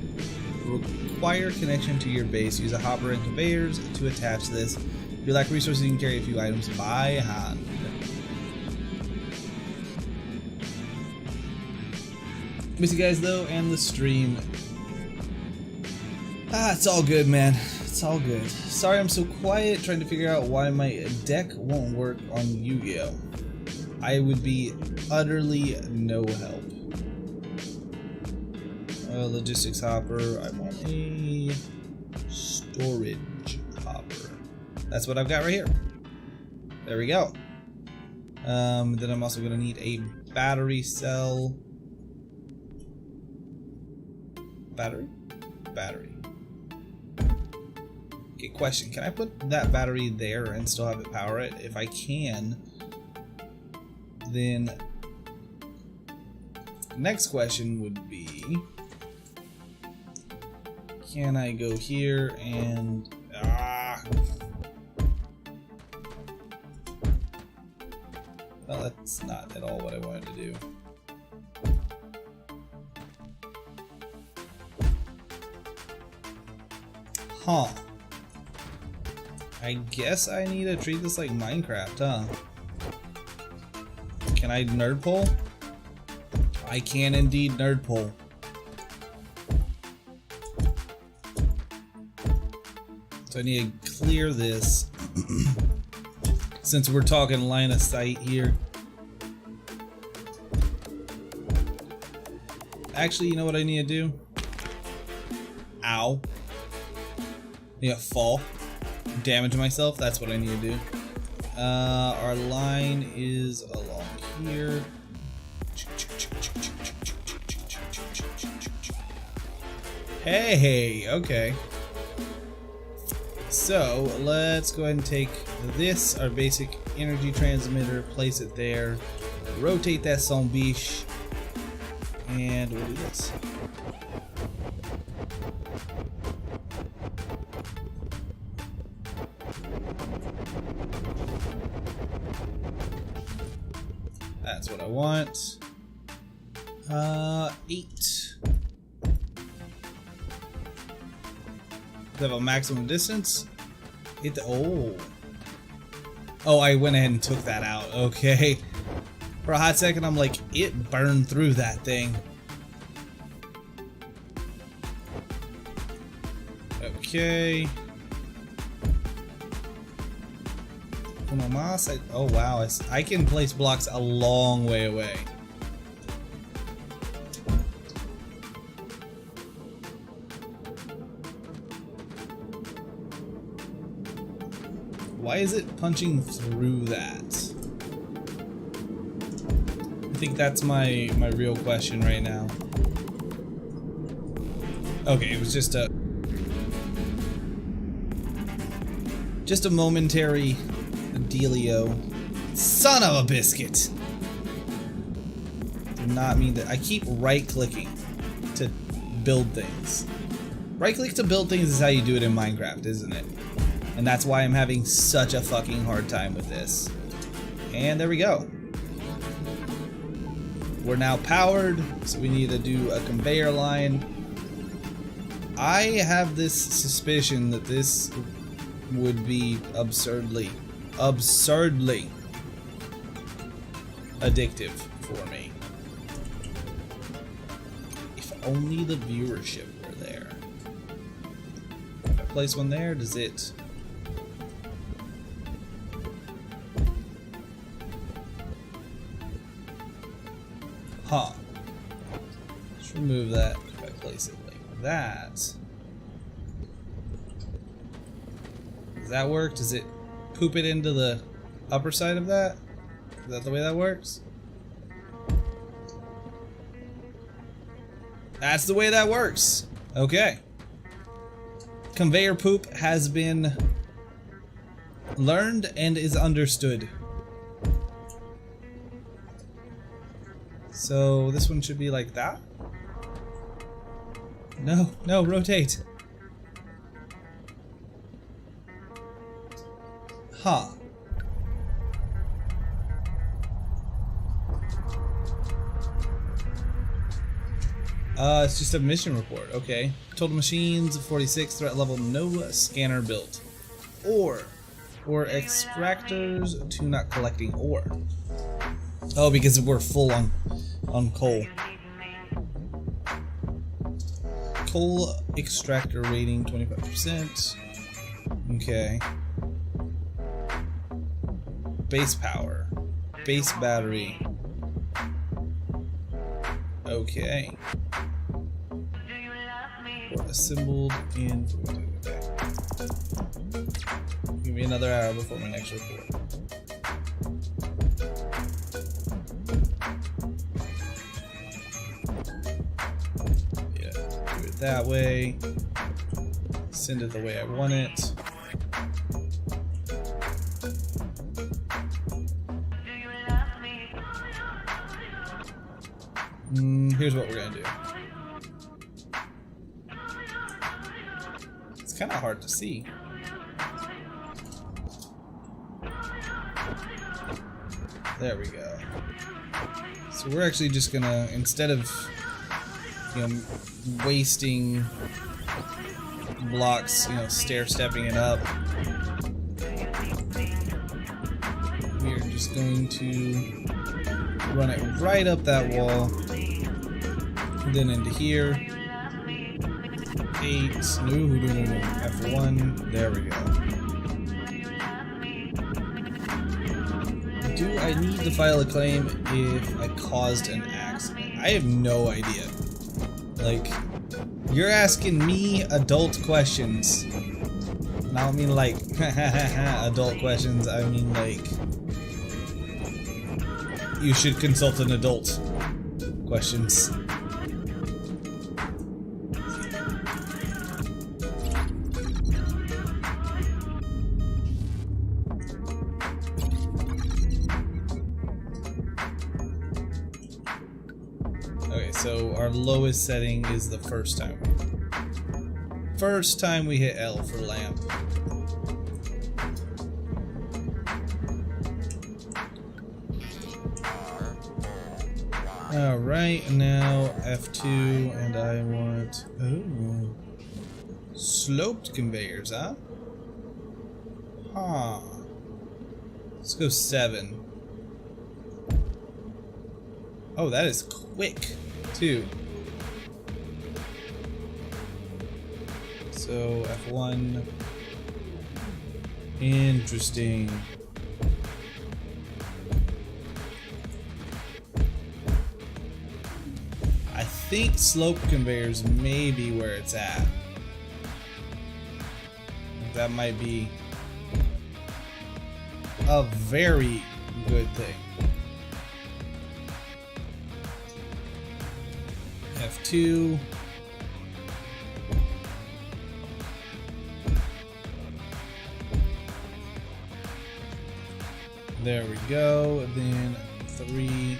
require connection to your base. Use a hopper and conveyors to attach this. If you lack resources, you can carry a few items by hand. Miss you guys though, and the stream. It's all good, man. It's all good. Sorry I'm so quiet, trying to figure out why my deck won't work on Yu-Gi-Oh! I would be utterly no help. Logistics hopper. I want a storage hopper. That's what I've got right here. There we go. Then I'm also going to need a battery cell. Battery? Battery. Okay, question. Can I put that battery there and still have it power it? If I can, then next question would be, can I go here and well, that's not at all what I wanted to do. Huh. I guess I need to treat this like Minecraft, huh? Can I nerd pull? I can indeed nerd pull. So I need to clear this since we're talking line of sight here. Actually, you know what I need to do? Ow. I need to fall. Damage myself. That's what I need to do. Our line is along here. Hey, okay. So let's go ahead and take this, our basic energy transmitter, place it there, rotate that son biche, and we'll do this. That's what I want. 8. Have a maximum distance. Hit the oh, I went ahead and took that out. Okay. For a hot second, I'm like, it burned through that thing. Okay. Oh wow, I can place blocks a long way away. Why is it punching through that? I think that's my real question right now. Okay, it was just a momentary dealio. Son of a biscuit! Do not mean that. I keep right clicking to build things. Right click to build things is how you do it in Minecraft, isn't it? And that's why I'm having such a fucking hard time with this. And there we go. We're now powered, so we need to do a conveyor line. I have this suspicion that this would be absurdly addictive for me. If only the viewership were there. If I place one there, does it... Huh. Let's remove that if I place it like that. Does that work? Does it poop it into the upper side of that? Is that the way that works? That's the way that works. Okay. Conveyor poop has been learned and is understood. So this one should be like that? No, no, rotate. Huh. It's just a mission report. Okay. Total machines 46, threat level no scanner built. Ore. Or extractors to not collecting ore. Oh, because we're full on coal. Coal extractor rating 25%. Okay. Base power. Base battery. Okay. Assembled in. Okay. Give me another hour before my next report. Yeah, do it that way. Send it the way I want it. Here's what we're gonna do. It's kind of hard to see. There we go. So we're actually just gonna, instead of, you know, wasting blocks, you know, stair-stepping it up, we're just going to run it right up that wall, then into here. 8, no, F1, there we go. Do I need to file a claim if I caused an accident? I have no idea. Like, you're asking me adult questions. And I don't mean like, adult questions, I mean like, you should consult an adult questions. Okay, so our lowest setting is the first time. First time we hit L for lamp. Alright, now F2, and I want, oh, sloped conveyors, huh? Huh. Let's go 7. Oh, that is quick, too. So, F1. Interesting. I think slope conveyors may be where it's at. That might be a very good thing. F2. There we go. Then 3.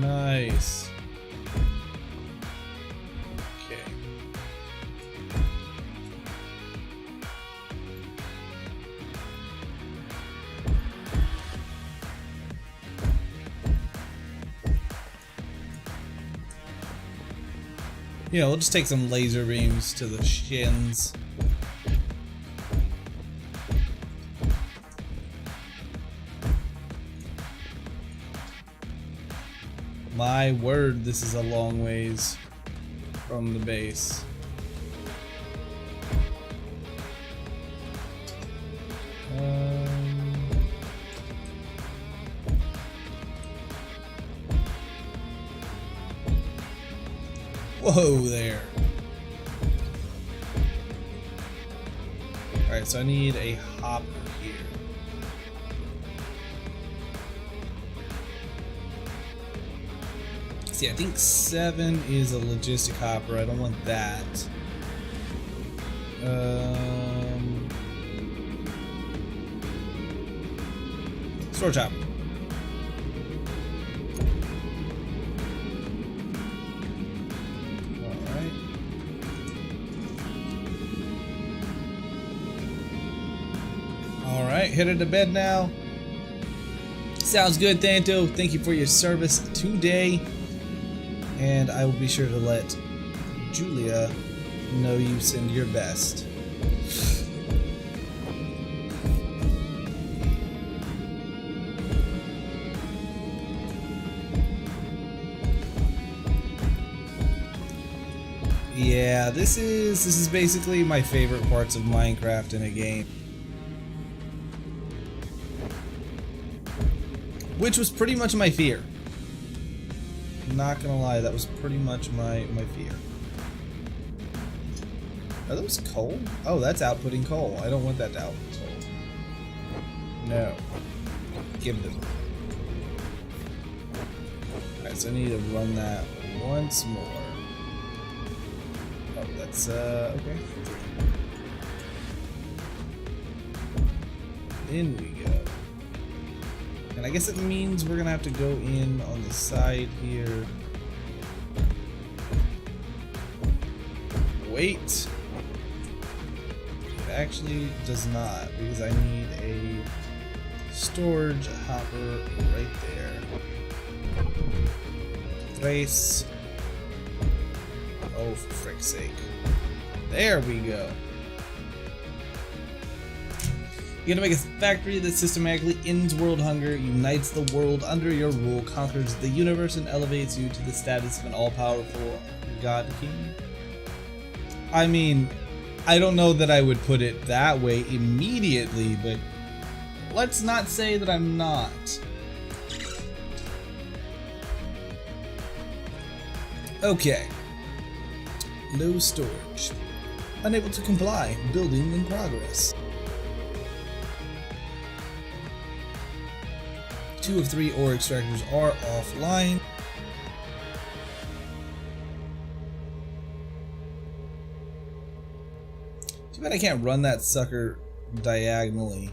Nice. Okay. You know, we'll just take some laser beams to the shins. My word, this is a long ways from the base. Whoa there. Alright, so I need a hopper here. See, I think 7 is a logistic hopper. I don't want that. Storage hopper. Alright. Alright, headed to bed now. Sounds good, Thanto. Thank you for your service today. And I will be sure to let Julia know you send your best. Yeah, this is basically my favorite parts of Minecraft in a game. Which was pretty much my fear. Not gonna lie, that was pretty much my fear. Are those coal? Oh, that's outputting coal. I don't want that to output coal. No. Give them. Alright, so I need to run that once more. Oh, that's, okay. In we go. And I guess it means we're gonna have to go in on the side here. Wait. It actually does not, because I need a storage hopper right there. Trace. Oh, for frick's sake. There we go. You gotta make a factory that systematically ends world hunger, unites the world under your rule, conquers the universe, and elevates you to the status of an all-powerful god king. I mean, I don't know that I would put it that way immediately, but let's not say that I'm not. Okay. Low storage. Unable to comply. Building in progress. 2 of 3 ore extractors are offline. Too bad I can't run that sucker diagonally.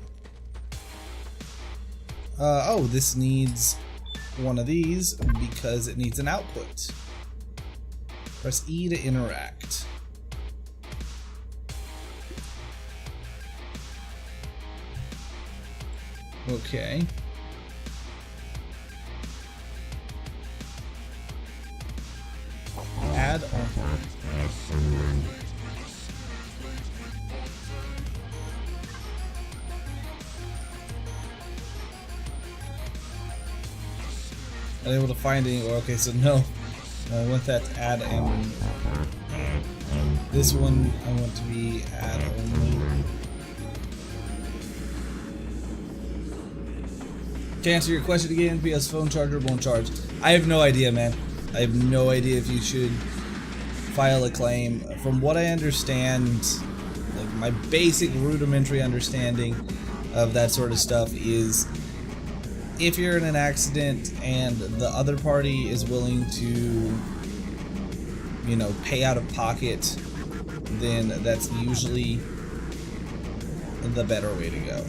Oh, this needs one of these because it needs an output. Press E to interact. Okay. Add on. Unable to find any. Okay, so no. I want that to add and this one I want to be add only. To answer your question again, PS phone charger won't charge. I have no idea, man. I have no idea if you should file a claim. From what I understand, like my basic rudimentary understanding of that sort of stuff is if you're in an accident and the other party is willing to, you know, pay out of pocket, then that's usually the better way to go.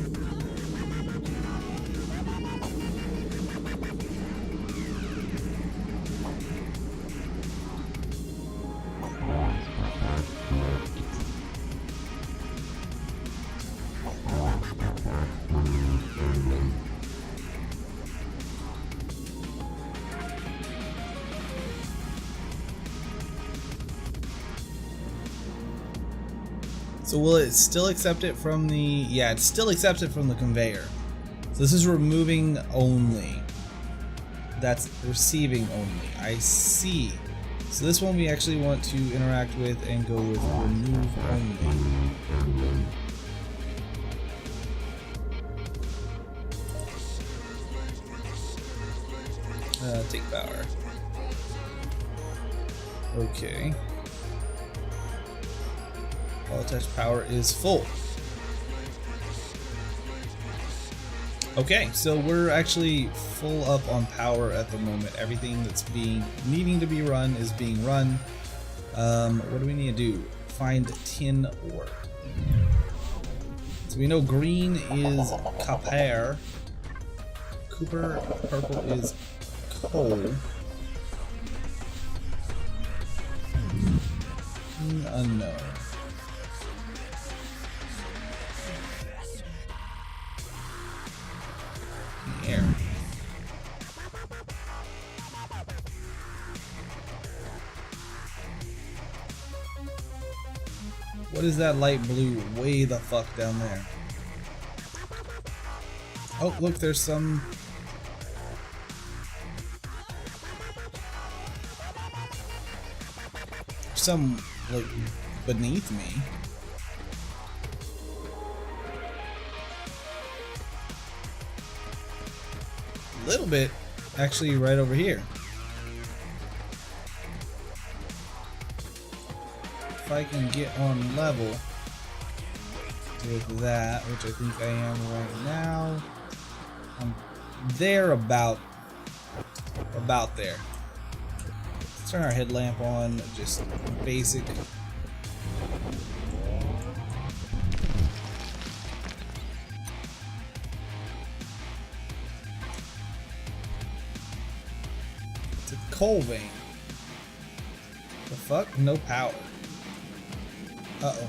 So will it still accept it from the... Yeah, it still accepts it from the conveyor. So this is removing only. That's receiving only. I see. So this one we actually want to interact with and go with remove only. Take power. Okay. All attached power is full. Okay, so we're actually full up on power at the moment. Everything that's needing to be run is being run. What do we need to do? Find tin ore. So we know green is copper. Cooper, purple is coal. Unknown. Air. What is that light blue way the fuck down there? Oh, look, there's some like beneath me. A little bit, actually, right over here. If I can get on level with that, which I think I am right now, I'm there about there. Let's turn our headlamp on, just basic. It's a coal vein. The fuck? No power. Uh-oh.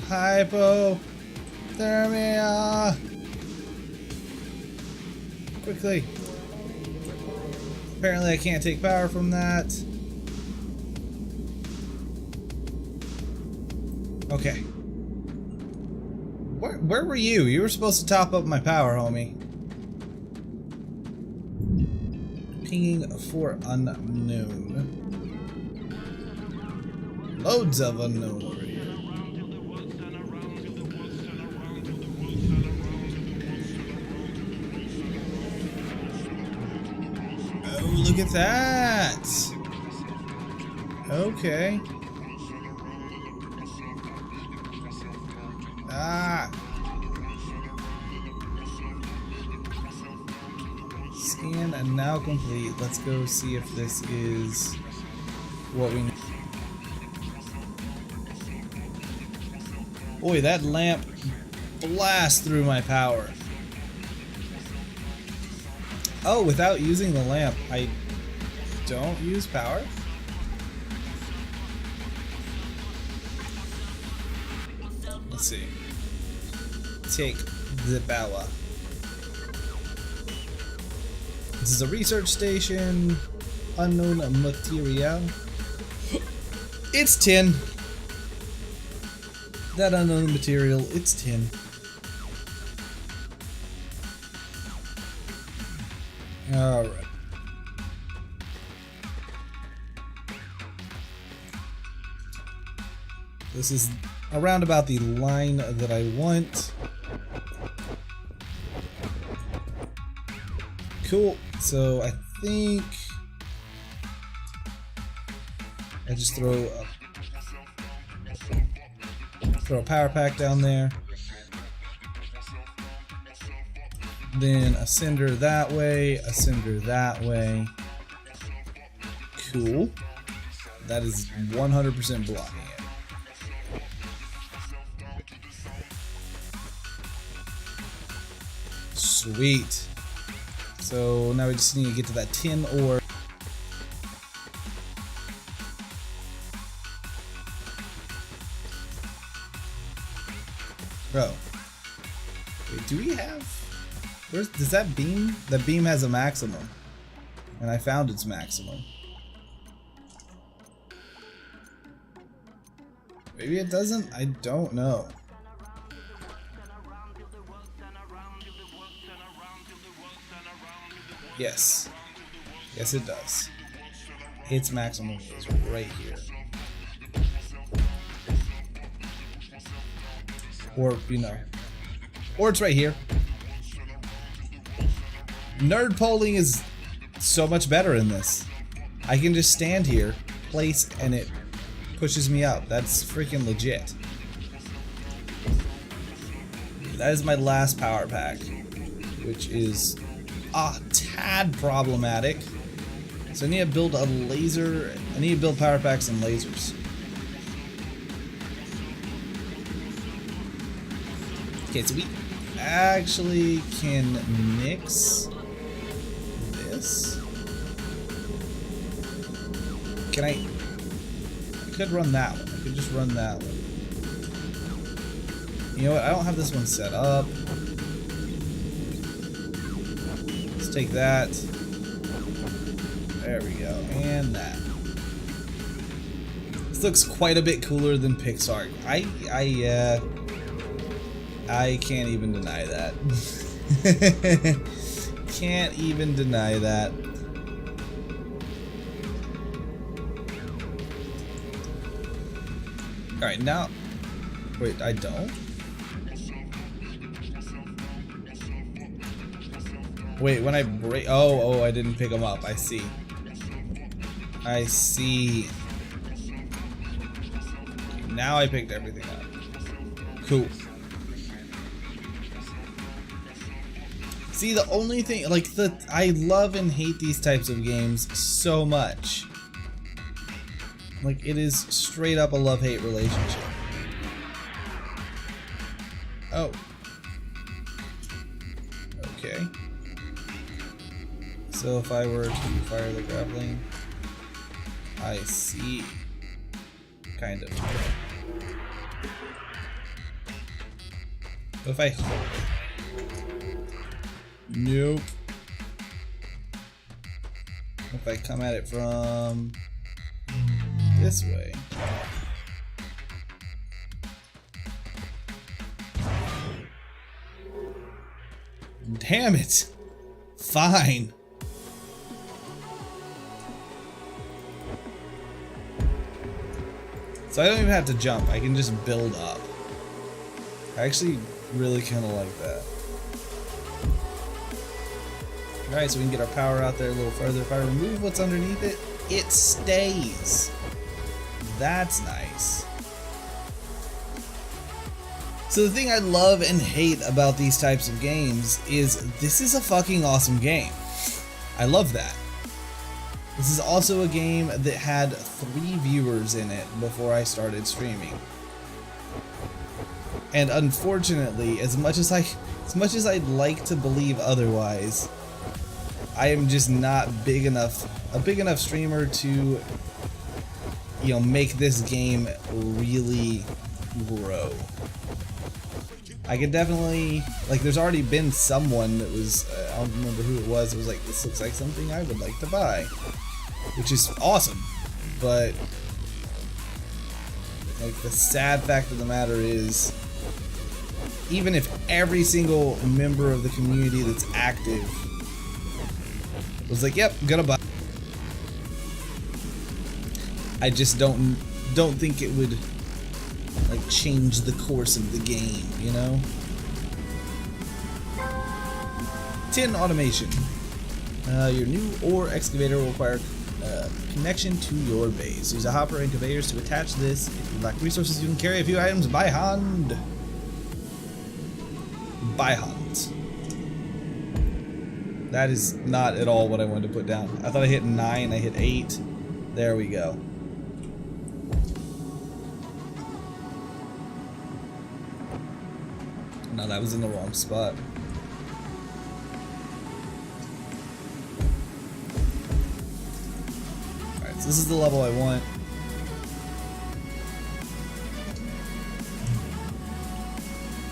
Hypothermia! Quickly. Apparently I can't take power from that. Okay. Where were you? You were supposed to top up my power, homie. Pinging for unknown. Loads of unknown over here. Oh, look at that! Okay. Ah! Scan and now complete. Let's go see if this is what we need. Boy, that lamp blasts through my power. Oh, without using the lamp, I don't use power? Let's see. Take the power. This is a research station. Unknown material. It's tin. That unknown material, it's tin. Alright. This is around about the line that I want. Cool. So I think I just throw a power pack down there. Then a cinder that way, a cinder that way. Cool. That is 100% blocking it. Sweet. So now we just need to get to that tin ore. Bro. Wait, do we have... does that beam? That beam has a maximum. And I found its maximum. Maybe it doesn't? I don't know. Yes. Yes, it does. Its maximum is right here. Or, you know. Or it's right here. Nerd polling is so much better in this. I can just stand here, place, and it pushes me up. That's freaking legit. That is my last power pack, which is a tad problematic. So I need to build a laser. I need to build power packs and lasers. Okay, so we actually can mix this. Can I could run that one. I could just run that one. You know what? I don't have this one set up. Let's take that. There we go. And that. This looks quite a bit cooler than Pixar. I can't even deny that. Can't even deny that. Alright, now... Wait, I don't? Wait, when I break... Oh, I didn't pick them up. I see. I see. Now I picked everything up. Cool. See, the only thing... Like, I love and hate these types of games so much. Like, it is straight up a love-hate relationship. Oh. Okay. So if I were to fire the grappling... I see. Kind of. What if I hold it? Nope. If I come at it from this way. Damn it! Fine. So I don't even have to jump, I can just build up. I actually really kind of like that. Alright, so we can get our power out there a little further. If I remove what's underneath it, it stays. That's nice. So the thing I love and hate about these types of games is this is a fucking awesome game. I love that. This is also a game that had 3 viewers in it before I started streaming. And unfortunately, as much as I'd like to believe otherwise, I am just not a big enough streamer to, you know, make this game really grow. I could definitely, like, there's already been someone that was, I don't remember who it was like, this looks like something I would like to buy. Which is awesome, but, like, the sad fact of the matter is, even if every single member of the community that's active was like, yep, gonna buy, I just don't think it would, like, change the course of the game, you know? Tin automation. Your new ore excavator will require connection to your base. Use a hopper and conveyors to attach this. If you lack resources, you can carry a few items by hand. By hand. That is not at all what I wanted to put down. I thought I hit 9, I hit 8. There we go. No, that was in the wrong spot. Alright, so this is the level I want.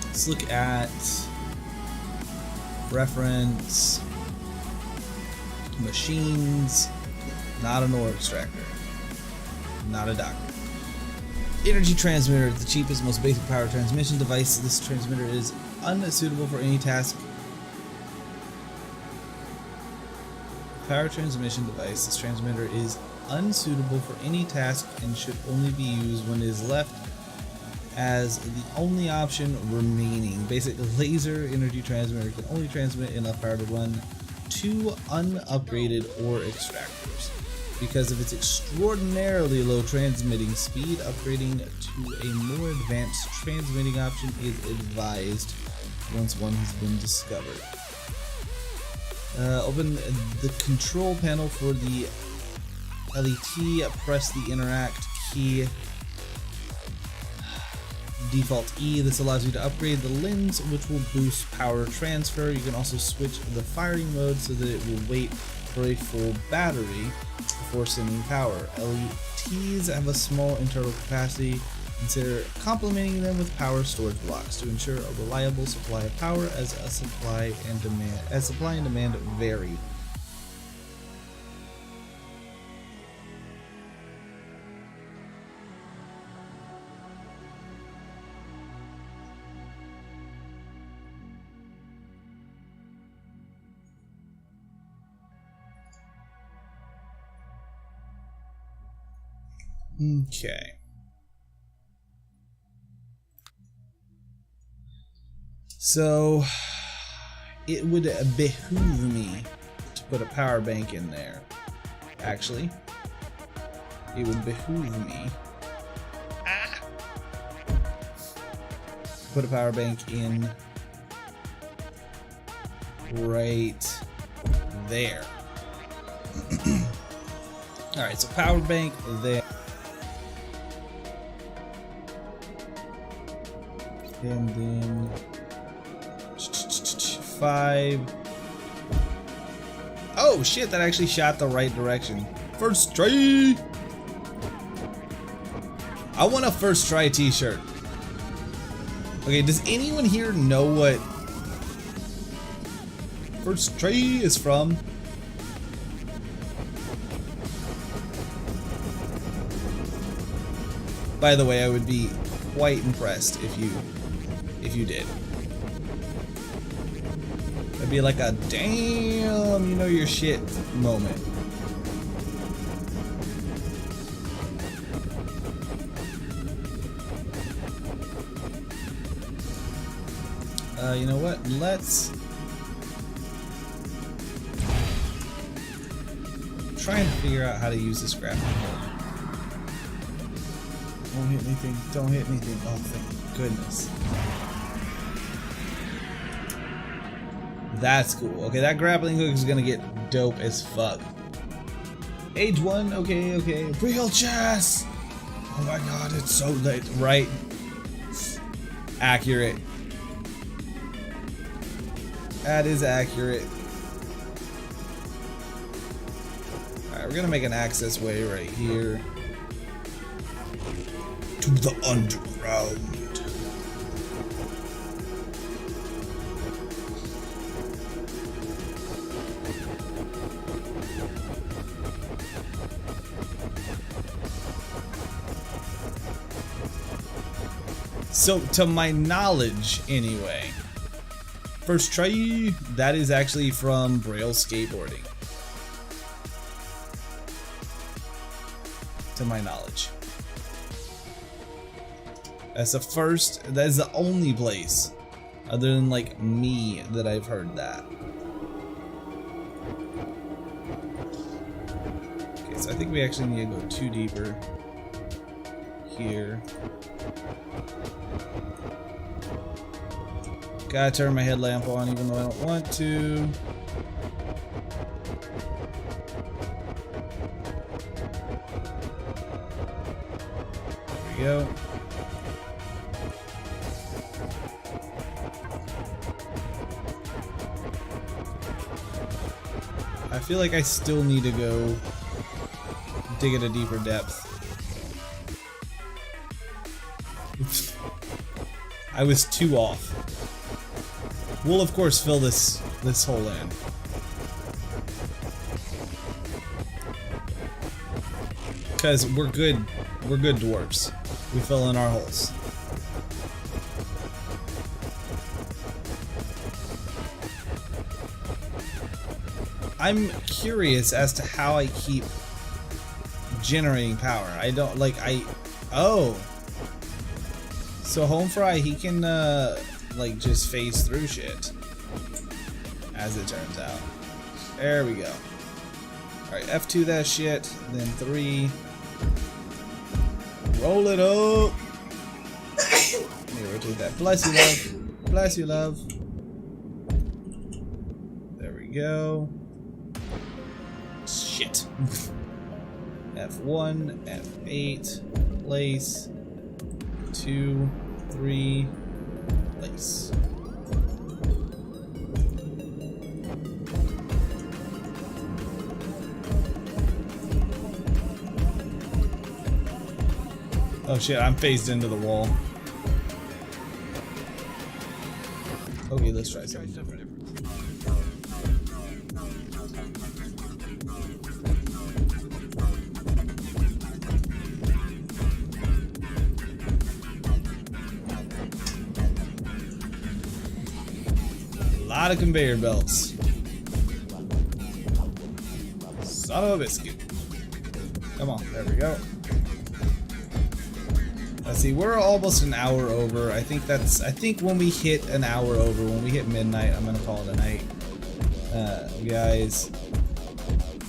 Let's look at reference, machines, not an ore extractor, not a doctor. Energy transmitter, the cheapest, most basic power transmission device. This transmitter is unsuitable for any task. Power transmission device. This transmitter is unsuitable for any task and should only be used when it is left as the only option remaining. Basic laser energy transmitter can only transmit enough power to run 2 unupgraded ore extractors. Because of its extraordinarily low transmitting speed, upgrading to a more advanced transmitting option is advised once one has been discovered. Open the control panel for the LET, press the interact key, default E. This allows you to upgrade the lens, which will boost power transfer. You can also switch the firing mode so that it will wait for a full battery before sending power. LETs have a small internal capacity. Consider complementing them with power storage blocks to ensure a reliable supply of power as supply and demand vary. Okay. So it would behoove me to put a power bank in there. Actually, it would behoove me put a power bank in right there. Alright, so power bank there. And then 5. Oh shit, that actually shot the right direction. First try! I want a first try t-shirt. Okay, does anyone here know what first try is from? By the way, I would be quite impressed if you did. It'd be like a damn, you know your shit moment. You know what? Let's try and figure out how to use this grappling hook. Don't hit anything. Don't hit anything. Oh, thank goodness. That's cool. Okay, that grappling hook is gonna get dope as fuck. Age 1. Okay, okay. Real chess. Oh my god, it's so late. Right. Accurate. That is accurate. Alright, we're gonna make an access way right here to the underground. So, to my knowledge, anyway, first try, that is actually from Braille skateboarding. To my knowledge. That's the first, that is the only place, other than like me, that I've heard that. Okay, so I think we actually need to go 2 deeper here. Gotta turn my headlamp on even though I don't want to. There we go. I feel like I still need to go dig at a deeper depth. I was 2 off. We'll of course fill this hole in. Cause we're good dwarfs. We fill in our holes. I'm curious as to how I keep generating power. I don't like oh. So Home Fry, he can like just phase through shit, as it turns out. There we go. Alright, F2 that shit, then 3. Roll it up. Let me rotate that. Bless you, love. Bless you, love. There we go. Shit. F1, F8, place. 2, 3, place. Oh shit, I'm phased into the wall. Okay, let's try something different. A lot of conveyor belts. Son of a biscuit. Come on, there we go. Let's see, we're almost an hour over. I think when we hit an hour over, when we hit midnight, I'm gonna call it a night. Guys,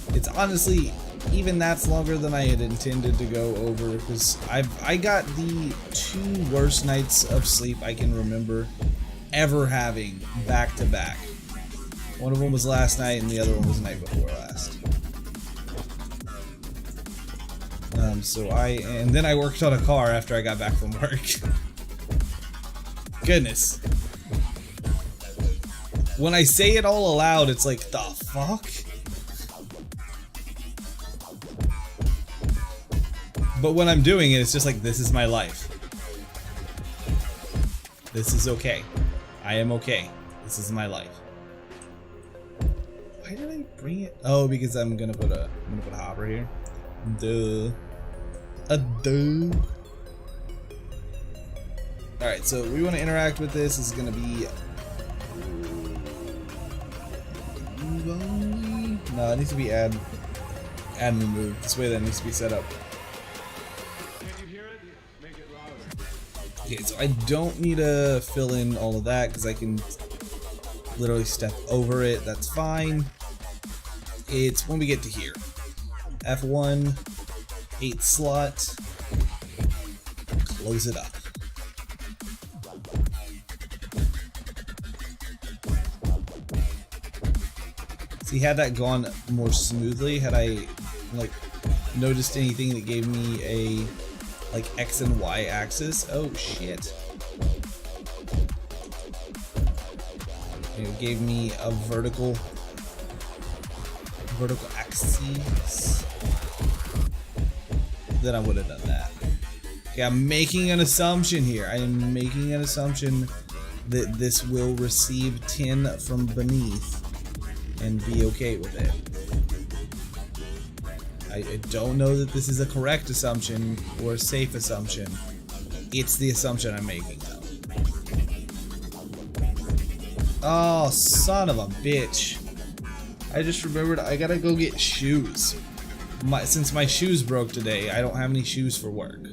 it's honestly, even that's longer than I had intended to go over, because I got the 2 worst nights of sleep I can remember ever having back to back. One of them was last night and the other one was the night before last. And then I worked on a car after I got back from work. Goodness. When I say it all aloud, it's like, the fuck? But when I'm doing it, it's just like, this is my life. This is okay. I am okay. This is my life. Why did I bring it? Oh, because I'm gonna put a hopper here. Duh. Duh. Alright, so we want to interact with this. This is gonna be. No, it needs to be add and remove. This way that needs to be set up. Okay, so I don't need to fill in all of that because I can literally step over it. That's fine. It's when we get to here. F1, 8 slot, close it up. See, had that gone more smoothly, had I like noticed anything that gave me a like X and Y axis. Oh shit. It gave me a vertical axis. Then I would have done that. Okay, I'm making an assumption here. I am making an assumption that this will receive 10 from beneath and be okay with it. I don't know that this is a correct assumption or a safe assumption. It's the assumption I'm making though. Oh, son of a bitch. I just remembered I gotta go get shoes. Since my shoes broke today, I don't have any shoes for work.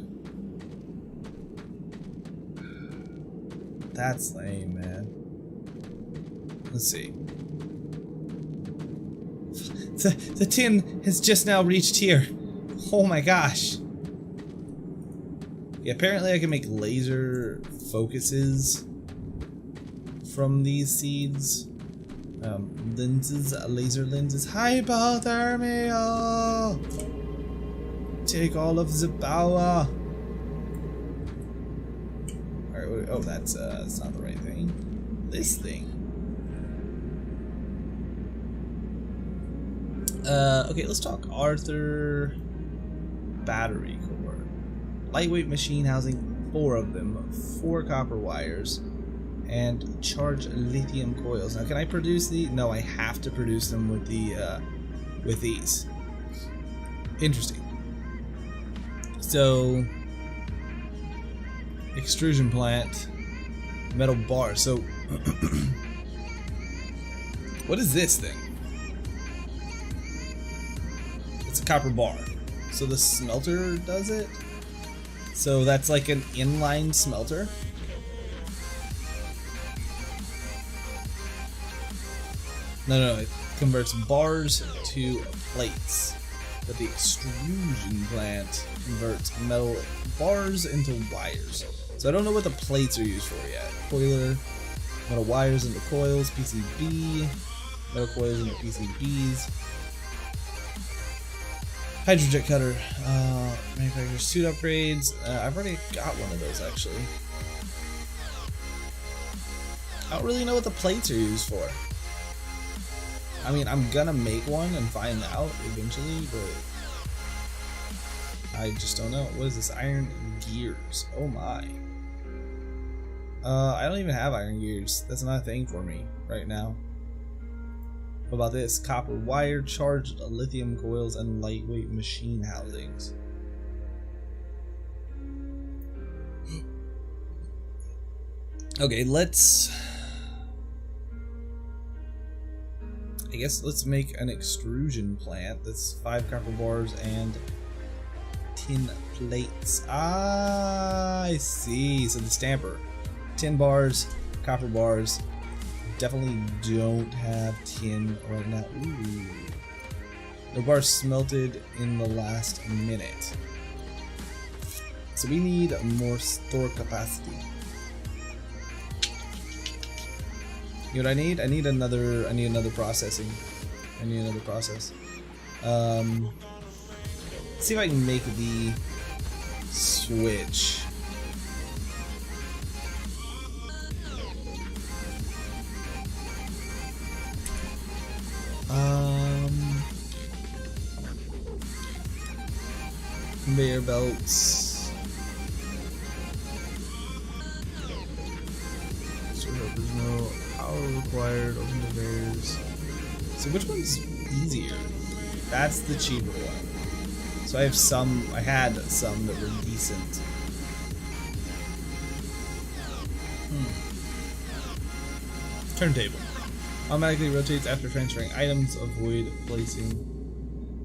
That's lame, man. Let's see. The 10 has just now reached here. Oh my gosh. Yeah, apparently I can make laser focuses from these seeds. Lenses, laser lenses. Hypothermia! Take all of the power. Alright, oh, that's not the right thing. This thing. Okay, let's talk Arthur battery core. Lightweight machine housing, 4 of them, 4 copper wires, and charged lithium coils. Now, can I produce these? No, I have to produce them with the with these. Interesting. So, extrusion plant, metal bar. So, what is this thing? It's a copper bar. So the smelter does it? So that's like an inline smelter? No, it converts bars to plates. But the extrusion plant converts metal bars into wires. So I don't know what the plates are used for yet. Coiler, metal wires into coils, PCB, metal coils into PCBs. Hydrojet cutter, manufacturer suit upgrades. I've already got one of those actually. I don't really know what the plates are used for. I mean, I'm gonna make one and find out eventually, but I just don't know. What is this? Iron gears. Oh my. I don't even have iron gears. That's not a thing for me right now. What about this? Copper wire, charged lithium coils, and lightweight machine housings. Okay, I guess let's make an extrusion plant that's 5 copper bars and tin plates. Ah, I see. So the stamper. Tin bars, copper bars. Definitely don't have tin right now. Ooh. No bars smelted in the last minute. So we need more store capacity. You know what I need? I need another processing. I need another process. Let's see if I can make the switch. Conveyor belts. Sure, there's no power required. Open conveyors. So which one's easier? That's the cheaper one. So I have some. I had some that were decent. Turntable. Automatically rotates after transferring items. Avoid placing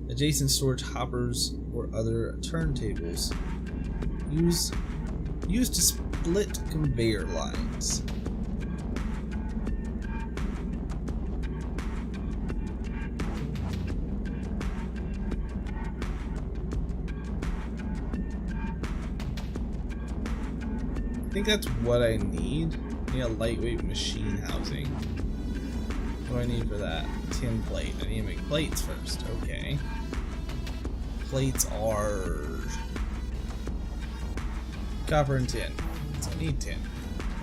adjacent storage hoppers or other turntables. Used to split conveyor lines. I think that's what I need. I need a lightweight machine housing. What do I need for that? Tin plate. I need to make plates first. Okay. Plates are copper and tin. So I need tin.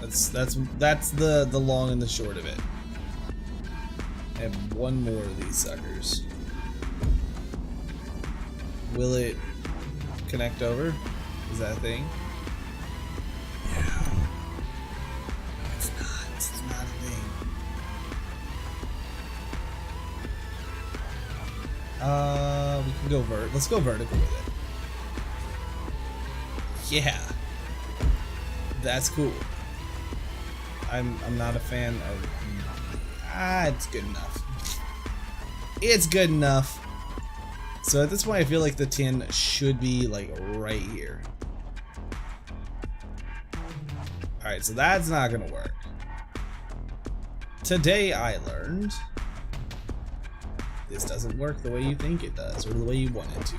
That's the long and the short of it. I have one more of these suckers. Will it connect over? Is that a thing? Yeah. It's not. It's not a thing. We can go let's go vertical with it. Yeah. That's cool. I'm not a fan of it's good enough. It's good enough. So at this point I feel like the tin should be like right here. Alright, so that's not gonna work. Today I learned this doesn't work the way you think it does, or the way you want it to.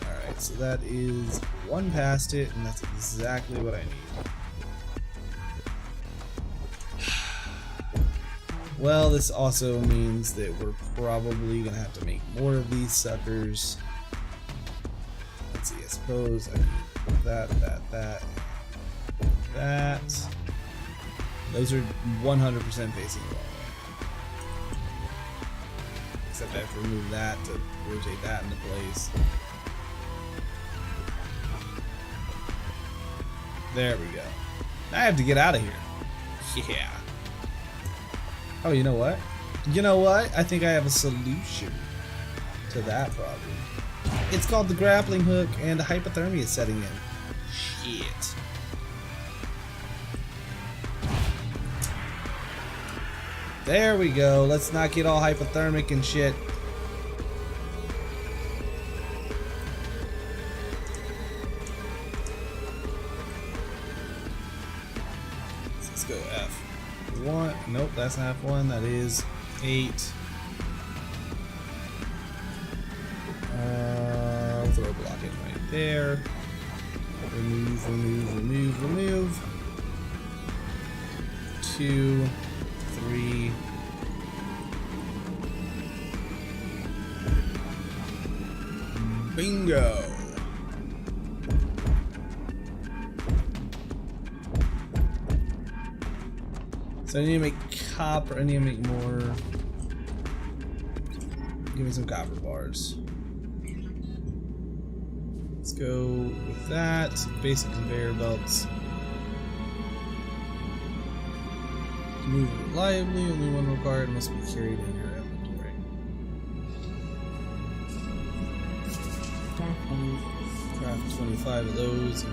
Alright, so that is one past it, and that's exactly what I need. Well, this also means that we're probably gonna have to make more of these suckers. Let's see, I suppose I need that. Those are 100% facing the wrong way. Except I have to remove that to rotate that into place. There we go. I have to get out of here. Yeah. Oh, you know what? You know what? I think I have a solution to that problem. It's called the grappling hook, and hypothermia is setting in. Shit. There we go. Let's not get all hypothermic and shit. Let's go F1. Nope, that's not F1. That is 8. I'll throw a block in right there. Remove. 2, 3. Bingo. So I need to make copper. I need to make more. Give me some copper bars. Let's go with that. Basic conveyor belts. Move reliably. Only one required must be carried in your inventory. Craft 25 of those.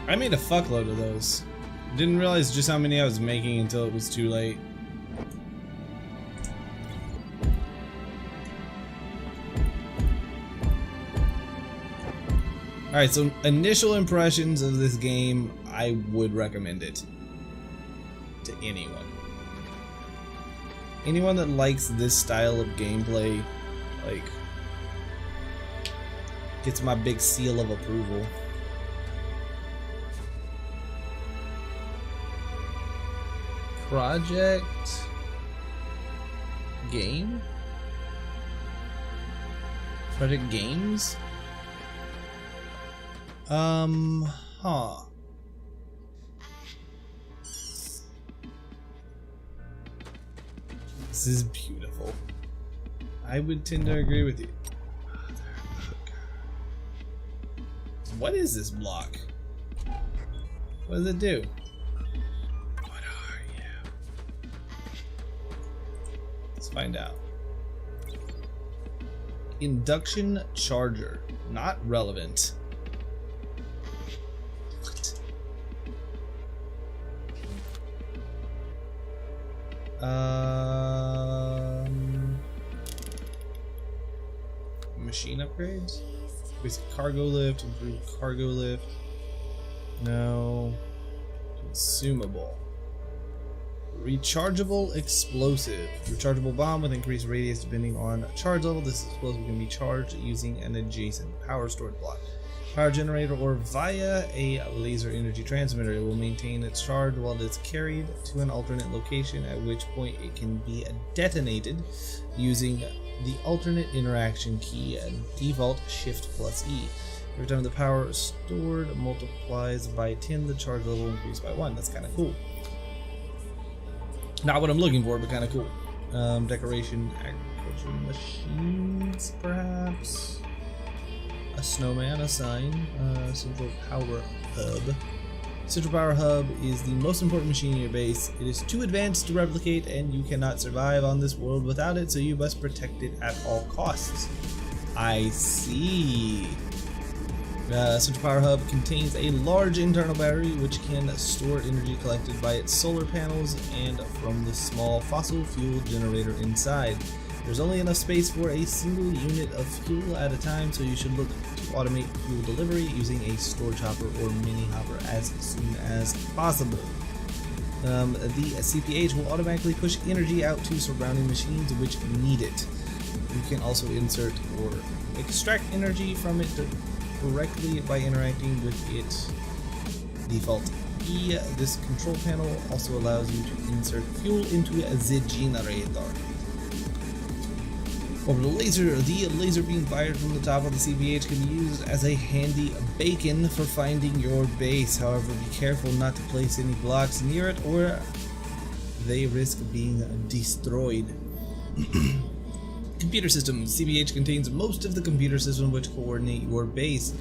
I made a fuckload of those. Didn't realize just how many I was making until it was too late. Alright, so initial impressions of this game, I would recommend it to anyone. Anyone that likes this style of gameplay, like, gets my big seal of approval. Project game? Project Games? Huh. This is beautiful. I would tend to agree with you. What is this block? What does it do? What are you? Let's find out. Induction charger. Not relevant. Machine upgrades? Basic cargo lift, improved cargo lift. No. Consumable. Rechargeable explosive. Rechargeable bomb with increased radius depending on charge level. This explosive can be charged using an adjacent power storage block, power generator, or via a laser energy transmitter. It will maintain its charge while it's carried to an alternate location, at which point it can be detonated using the alternate interaction key and default Shift plus E. Every time the power is stored multiplies by 10, the charge level increased by 1. That's kind of cool. Not what I'm looking for, but kind of cool. Decoration, agriculture machines, perhaps. A snowman, a sign, central power hub. Central power hub is the most important machine in your base. It is too advanced to replicate, and you cannot survive on this world without it, so you must protect it at all costs. I see. Central power hub contains a large internal battery which can store energy collected by its solar panels and from the small fossil fuel generator inside. There's only enough space for a single unit of fuel at a time, so you should look to automate fuel delivery using a storage hopper or mini hopper as soon as possible. The CPH will automatically push energy out to surrounding machines which need it. You can also insert or extract energy from it directly by interacting with its default E. This control panel also allows you to insert fuel into the generator. Over the laser beam fired from the top of the CPH can be used as a handy beacon for finding your base. However, be careful not to place any blocks near it or they risk being destroyed. Computer system. CPH contains most of the computer system which coordinate your base.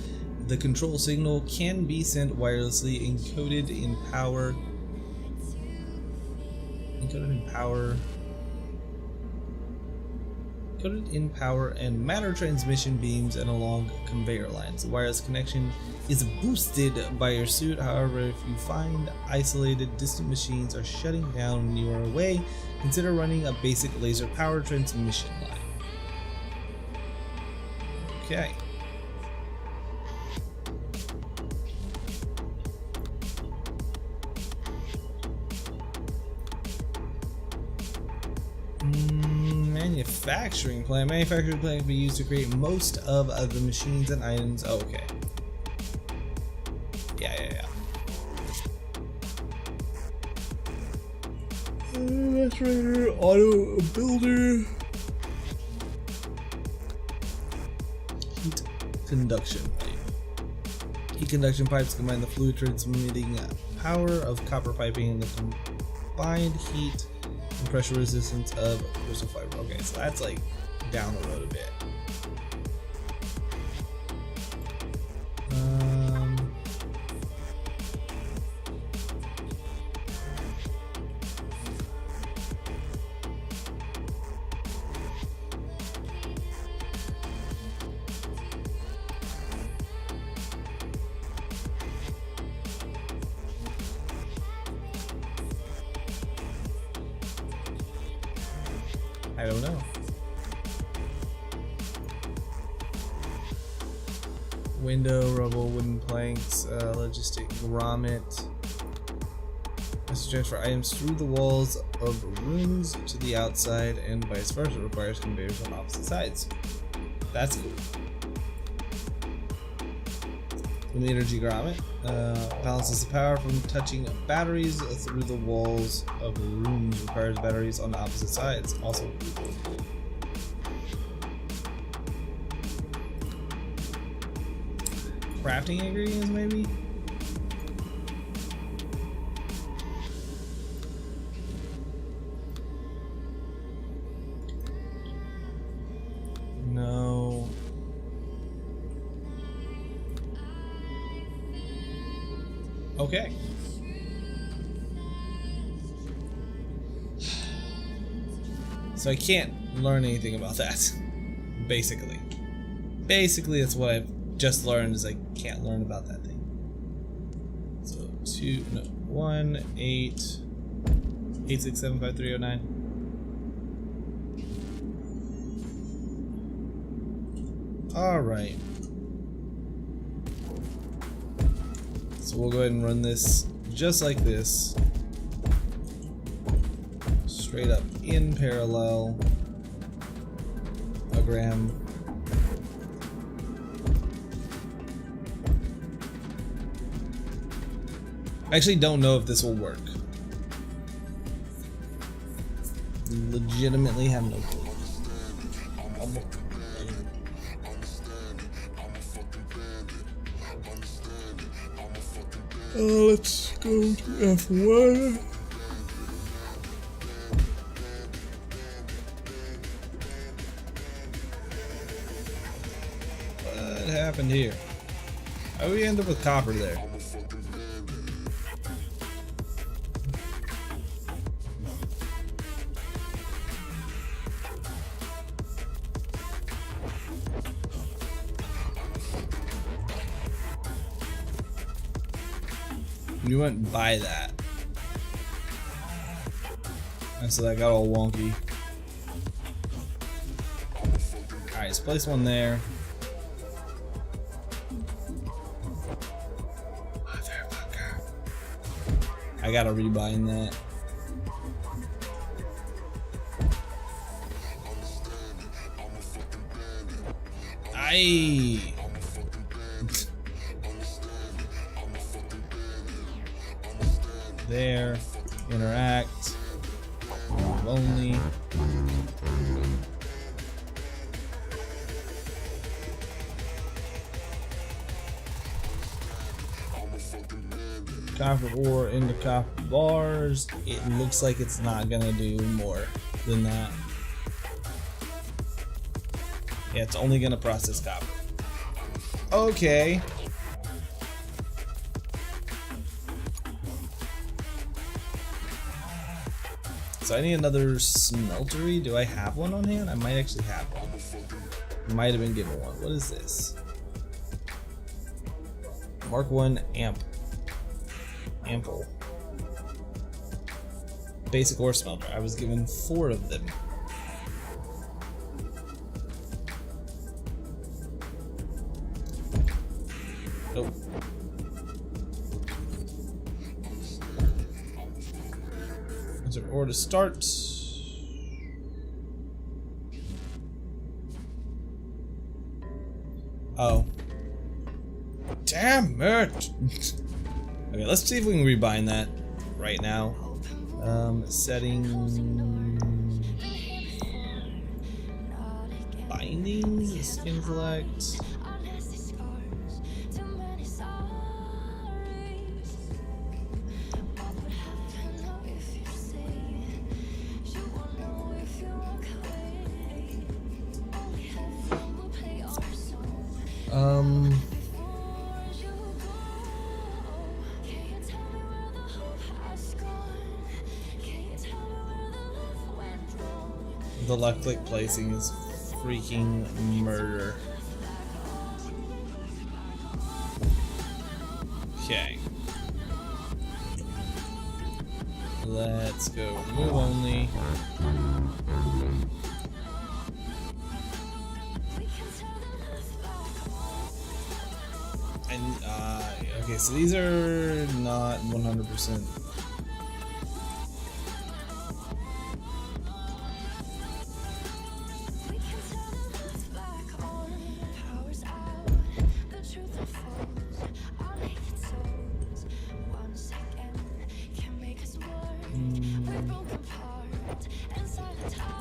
The control signal can be sent wirelessly, encoded in power and matter transmission beams and along conveyor lines. The wireless connection is boosted by your suit. However, if you find isolated distant machines are shutting down when you are away, consider running a basic laser power transmission line. Okay. Manufacturing plant. Manufacturing plant can be used to create most of the machines and items. Oh, okay. Yeah. Illustrator, auto builder. Heat conduction pipe. Heat conduction pipes combine the fluid transmitting power of copper piping and the combined heat and pressure resistance of crystal fiber. Okay, so that's like down the road a bit. I don't know. Window, rubble, wooden planks, logistic grommet. Has to transfer items through the walls of rooms to the outside and vice versa. It requires conveyors on opposite sides. That's cool. The energy grommet balances the power from touching batteries through the walls of rooms. Requires batteries on the opposite sides. Also, crafting ingredients, maybe. No. Okay. So I can't learn anything about that. Basically. Basically, that's what I've just learned, is I can't learn about that thing. So 1 8 867 5309. All right. So we'll go ahead and run this just like this, straight up in parallel. I actually don't know if this will work. Legitimately have no clue. Let's go to F1. What happened here? How did we end up with copper there? You went by that. And so that got all wonky. Alright, let's place one there. Motherfucker. I gotta rebind that. Aye. There, interact, move only. Copper ore into copper bars. It looks like it's not gonna do more than that. Yeah, it's only gonna process copper. Okay. So I need another smeltery. Do I have one on hand? I might actually have one. Might have been given one. What is this? Mark 1 ample. Basic ore smelter. I was given 4 of them. Nope. Or to start. Oh. Damn it! Okay, let's see if we can rebind that right now. Setting bindings, skin select. The left click placing is freaking murder. Okay. Let's go remove only. Okay, so these are not 100%.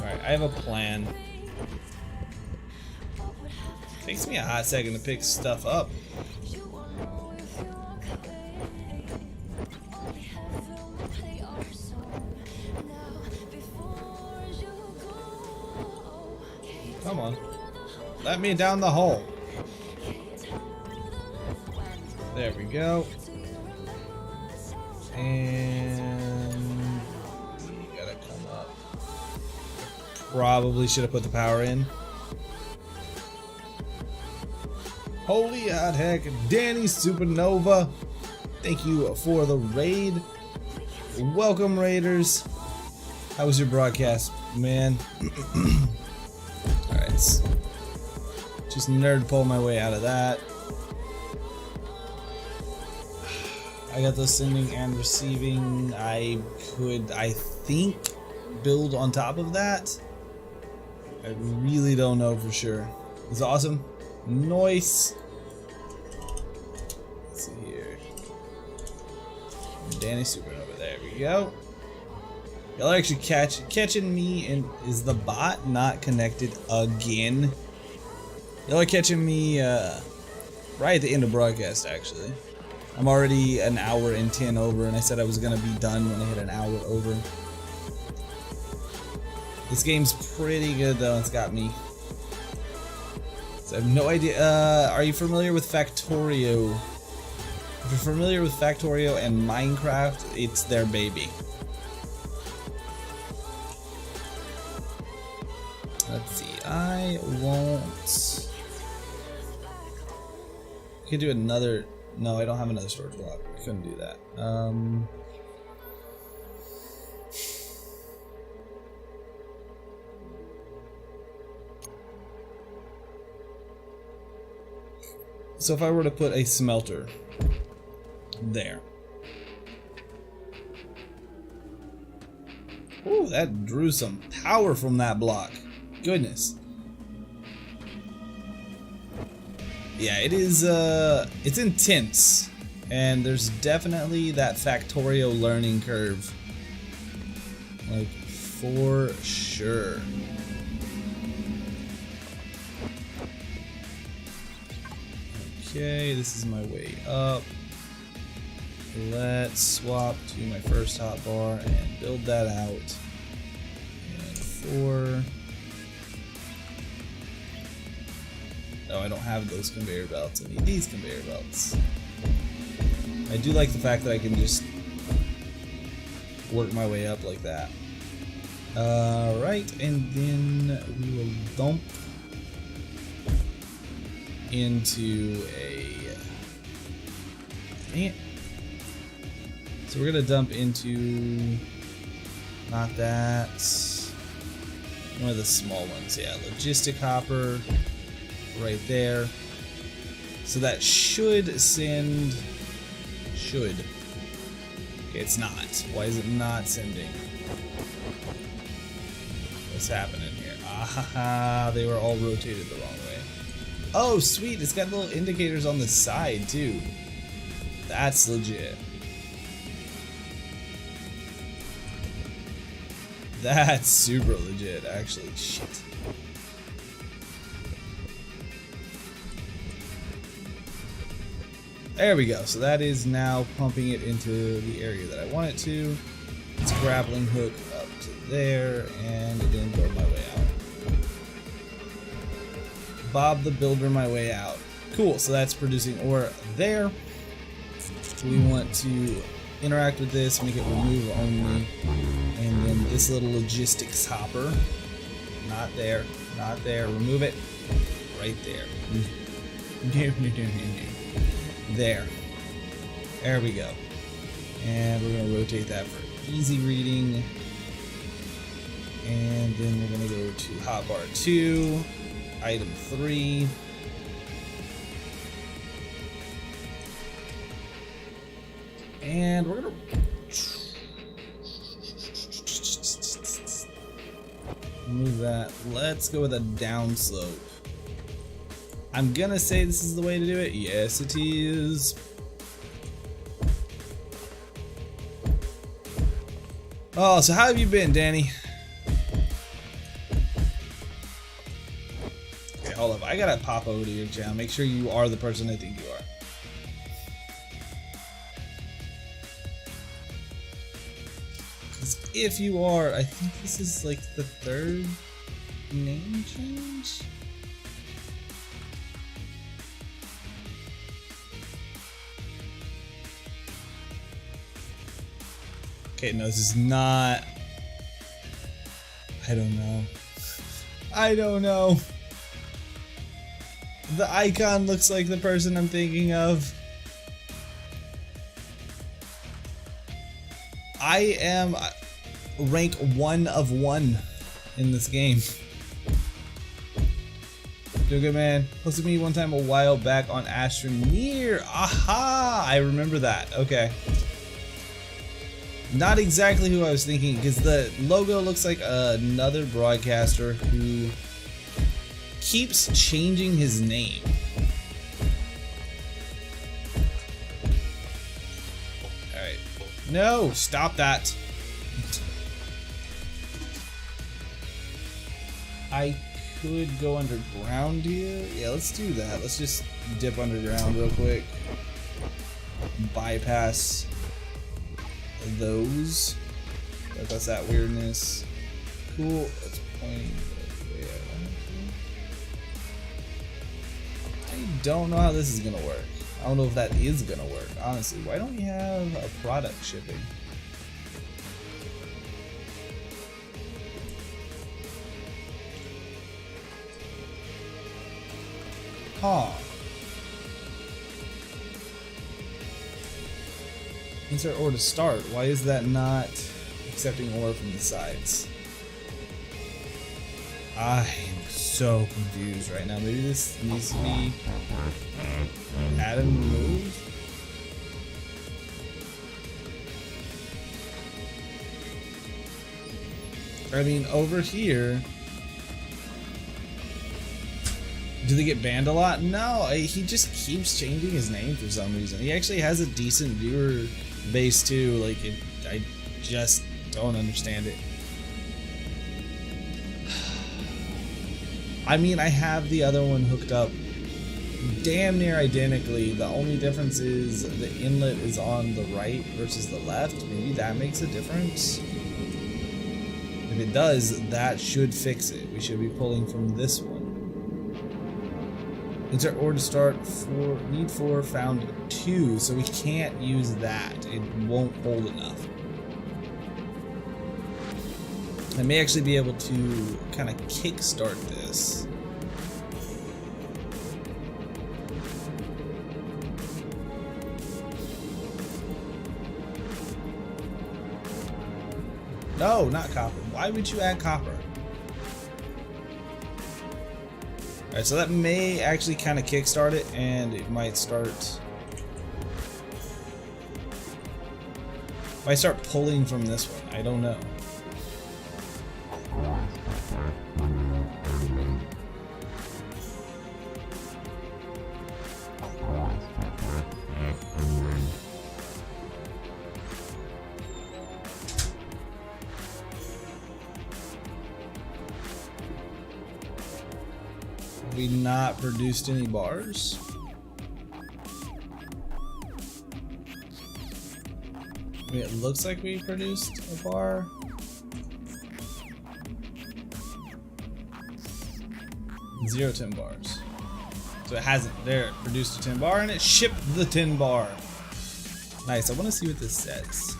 Alright, I have a plan. Takes me a hot second to pick stuff up. Come on. Let me down the hole. There we go. And you gotta come up. Probably should have put the power in. Holy hot heck, Danny Supernova. Thank you for the raid. Welcome, Raiders. How was your broadcast, man? Alright. Just nerd pull my way out of that. I got the sending and receiving. I could, I think, build on top of that. I really don't know for sure. It's awesome. Nice. Let's see here. Danny Supernova. There we go. Y'all are actually catching me, and is the bot not connected again? Y'all are catching me right at the end of broadcast, actually. I'm already an hour and 10 over, and I said I was gonna be done when I hit an hour over. This game's pretty good though, it's got me. So I have no idea, are you familiar with Factorio? If you're familiar with Factorio and Minecraft, it's their baby. Let's see, I won't... I can do another... No, I don't have another storage block. I couldn't do that. So if I were to put a smelter there. Ooh, that drew some power from that block. Goodness. Yeah, it is, it's intense, and there's definitely that Factorio learning curve, like, for sure. Okay, this is my way up. Let's swap to my first hotbar and build that out. And 4. Oh, I don't have those conveyor belts. I need these conveyor belts. I do like the fact that I can just work my way up like that. Right, and then we will dump into a... Dang it. So we're gonna dump into... Not that. One of the small ones, yeah. Logistic hopper. Right there. So that should send... Should. Okay, it's not. Why is it not sending? What's happening here? Ah, they were all rotated the wrong way. Oh, sweet. It's got little indicators on the side, too. That's legit. That's super legit, actually. Shit. There we go. So that is now pumping it into the area that I want it to. It's grappling hook up to there, and then build my way out. Bob the Builder my way out. Cool. So that's producing ore there. We want to interact with this, make it remove only, and then this little logistics hopper. Not there. Not there. Remove it. Right there. There. There we go. And we're going to rotate that for easy reading. And then we're going to go to hotbar 2, item 3. And we're gonna move that. Let's go with a down slope. I'm gonna say this is the way to do it. Yes, it is. Oh, so how have you been, Danny? Okay, hold up. I gotta pop over to your channel. Make sure you are the person I think you are. Because if you are, I think this is like the 3rd name change? Okay, no, this is not. I don't know. I don't know. The icon looks like the person I'm thinking of. I am rank 1 of 1 in this game. Doing good, man. Hosted me one time a while back on Astroneer. Aha! I remember that. Okay. Not exactly who I was thinking, because the logo looks like another broadcaster who keeps changing his name. Alright. No! Stop that! I could go underground here. Yeah, let's do that. Let's just dip underground real quick. Bypass those. That's that weirdness. Cool. Let's point the way I want to. I don't know how this is gonna work. I don't know if that is gonna work. Honestly, why don't we have a product shipping? Huh. Insert ore to start. Why is that not accepting ore from the sides? I am so confused right now. Maybe this needs to be added and removed. I mean, over here, do they get banned a lot? No, he just keeps changing his name for some reason. He actually has a decent viewer base too. Like, I just don't understand it. I mean, I have the other one hooked up damn near identically. The only difference is the inlet is on the right versus the left. Maybe that makes a difference. If it does, that should fix it. We should be pulling from this one. Insert ore to start for need 4, found 2, so we can't use that. It won't hold enough. I may actually be able to kind of kickstart this. No, not copper. Why would you add copper? Alright, so that may actually kind of kickstart it, and it might start. Might start pulling from this one. I don't know. We not produced any bars? I mean, it looks like we produced a bar. Zero 10 bars. So it hasn't. There, it produced a 10 bar and it shipped the 10 bar. Nice. I want to see what this says.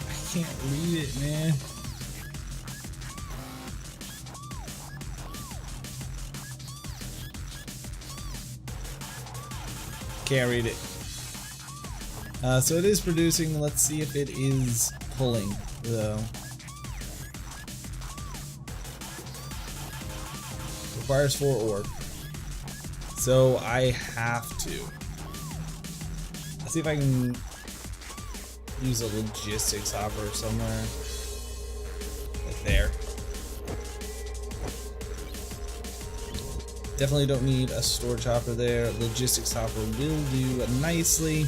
I can't read it, man. Can't read it. So it is producing. Let's see if it is pulling, though. Requires 4 ore. So I have to. Let's see if I can use a logistics hopper somewhere. Like there. Definitely don't need a storage hopper there. Logistics hopper will do nicely.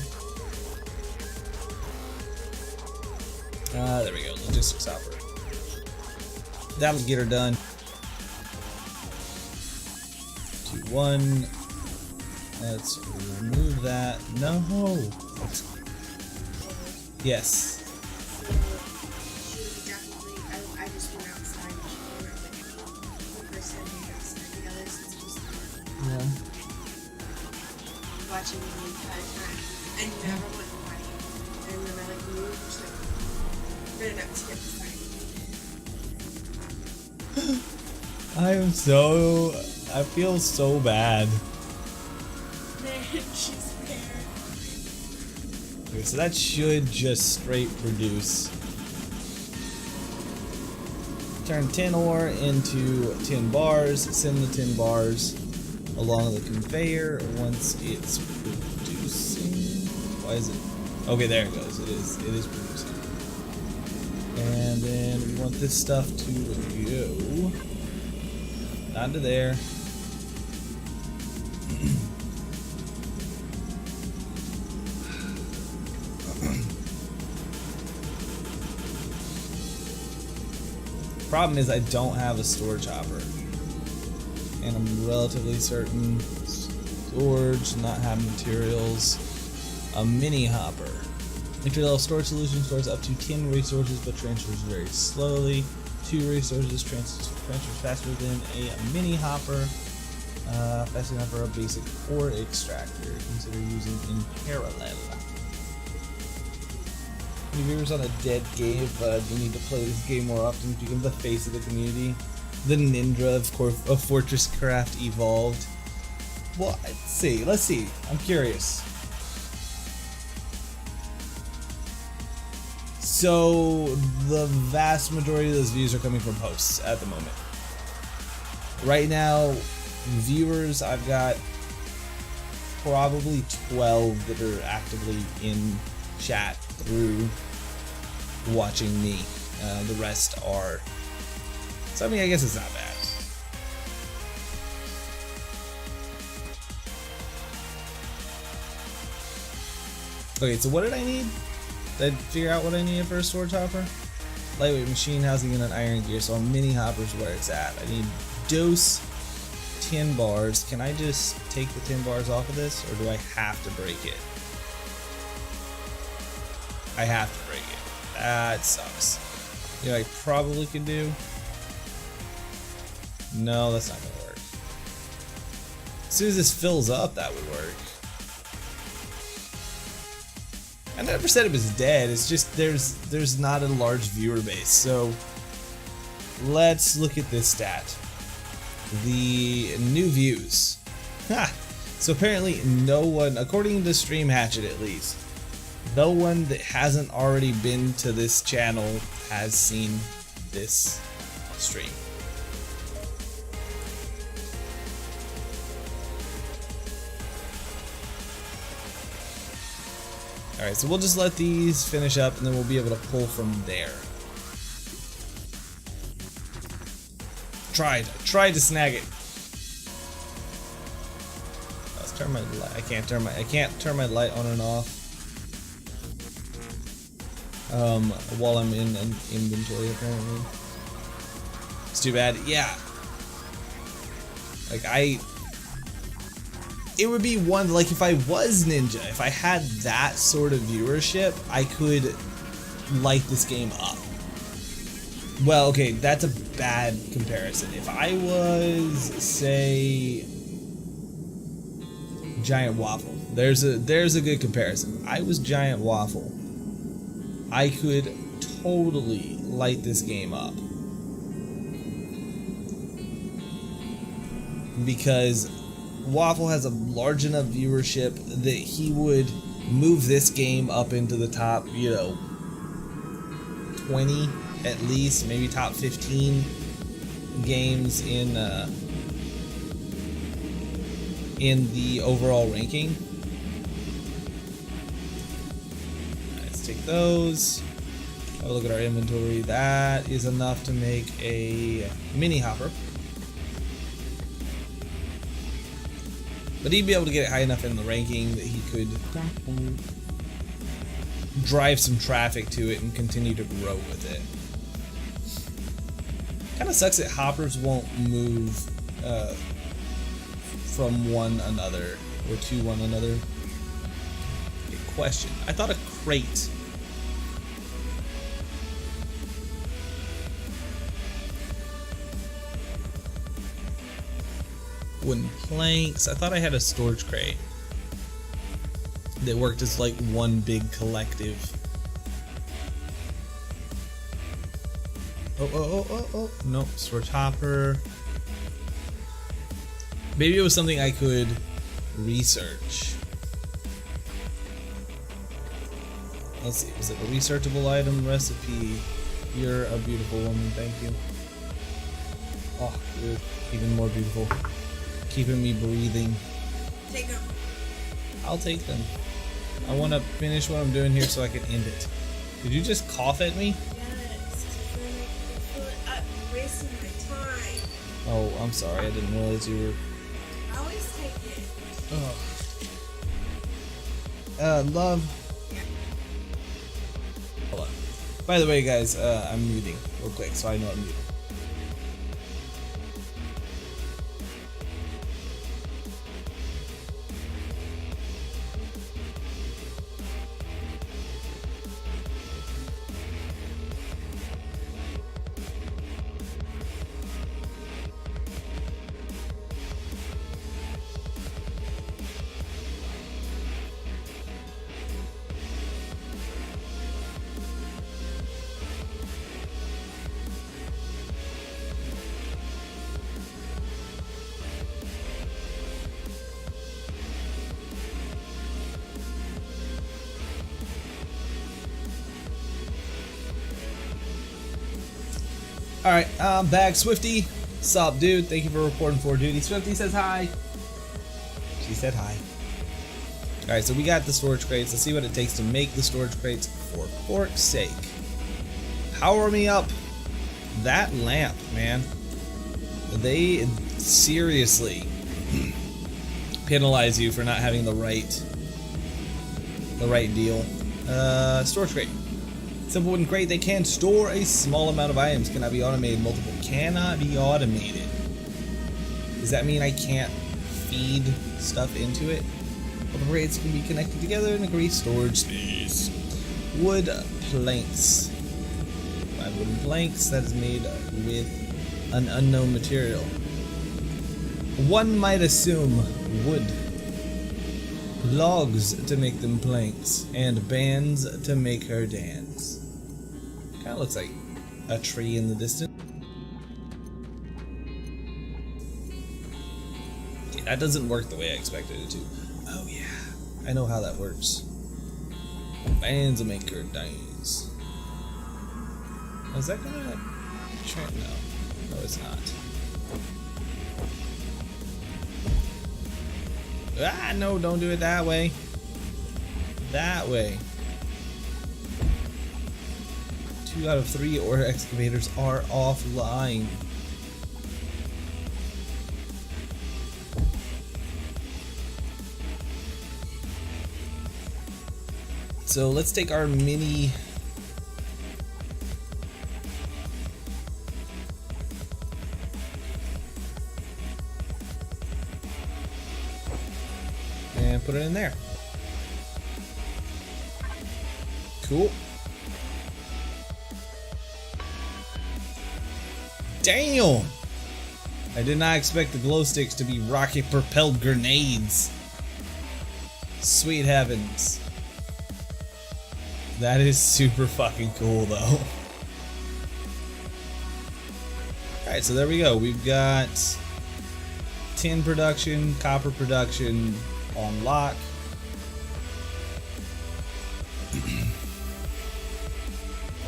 There we go. Logistics hopper. That'll get her done. 2, 1. Let's remove that. No. Yes. I just went outside. The person who does the others is just Yeah. watching me the entire time. I never went fighting. And then I like moved to good enough to get the fight. I feel so bad. She's there. Okay, so that should just straight produce. Turn tin ore into tin bars, send the tin bars along the conveyor once it's producing. Why is it? Okay, there it goes. It is producing. And then we want this stuff to go onto there. Problem is I don't have a storage hopper, and I'm relatively certain storage not have materials. A mini hopper. Entry-level storage solution stores up to 10 resources but transfers very slowly. 2 resources transfers faster than a mini hopper. Fast enough for a basic ore extractor. Consider using in parallel. Any viewers on a dead game do need to play this game more often to become the face of the community. The ninja of Fortress Craft evolved. Well, let's see. I'm curious. So the vast majority of those views are coming from posts at the moment. Right now, viewers, I've got probably 12 that are actively in chat through watching me. The rest are. So I mean, I guess it's not bad. Okay, so what did I need? Did I figure out what I needed for a storage hopper? Lightweight machine housing and an iron gear, so a mini hopper's where it's at. I need dose 10 bars. Can I just take the 10 bars off of this, or do I have to break it? I have to break it. That sucks. You know, I probably could do. No, that's not gonna work. As soon as this fills up, that would work. I never said it was dead. It's just there's not a large viewer base. So let's look at this stat. The new views. Ha! So apparently no one, according to Stream Hatchet at least, no one that hasn't already been to this channel has seen this stream. Alright, so we'll just let these finish up and then we'll be able to pull from there. Tried to snag it. Let's turn my light. I can't turn my light on and off. While I'm in an inventory apparently. It's too bad. Yeah. Like it would be one, like if I was Ninja, if I had that sort of viewership, I could light this game up. Well, okay, that's a bad comparison. If I was, say, Giant Waffle, there's a good comparison. If I was Giant Waffle, I could totally light this game up. Because Waffle has a large enough viewership that he would move this game up into the top, 20 at least, maybe top 15 games in in the overall ranking. Let's take those. Have a look at our inventory. That is enough to make a mini hopper. But he'd be able to get it high enough in the ranking that he could drive some traffic to it and continue to grow with it. Kind of sucks that hoppers won't move from one another or to one another. Okay, question. I thought a crate. Wooden planks. I thought I had a storage crate that worked as like one big collective. Oh. Nope, storage hopper. Maybe it was something I could research. Let's see, was it a researchable item? Recipe. You're a beautiful woman, thank you. Oh, you're even more beautiful. Keeping me breathing. Take them. I'll take them. I want to finish what I'm doing here so I can end it. Did you just cough at me? Yes. I'm wasting my time. Oh, I'm sorry. I didn't realize you were... I always take it. Love. Yeah. Hold on. By the way, guys, I'm muting real quick so I know I'm muting. Alright, I'm back. Swifty. Sup, dude? Thank you for reporting for duty. Swifty says hi. She said hi. Alright, so we got the storage crates. Let's see what it takes to make the storage crates for fork's sake. Power me up. That lamp, man. They seriously penalize you for not having the right deal. Storage crate. Simple wooden crate. They can store a small amount of items. Cannot be automated. Multiple cannot be automated. Does that mean I can't feed stuff into it? Multiple crates can be connected together and agree storage space. Wood planks. 5 wooden planks that is made with an unknown material. One might assume wood. Logs to make them planks, and bands to make her dance. Kinda looks like a tree in the distance. Okay, that doesn't work the way I expected it to. Oh yeah, I know how that works. Bands to make her dance. Is that gonna... No, it's not. Ah, no, don't do it that way. That way. 2 out of 3 ore excavators are offline. So let's take our mini... and put it in there. Cool. Damn! I did not expect the glow sticks to be rocket propelled grenades. Sweet heavens. That is super fucking cool though. Alright, so there we go. We've got tin production, copper production on lock.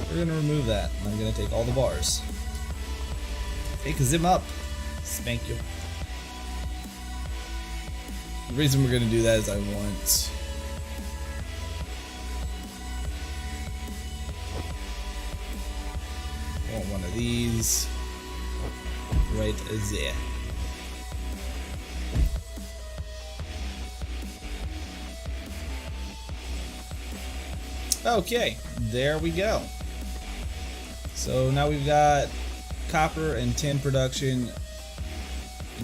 We're gonna remove that. I'm gonna take all the bars. Take them up. Spank you. The reason we're gonna do that is I want one of these right there. Okay, there we go. So now we've got copper and tin production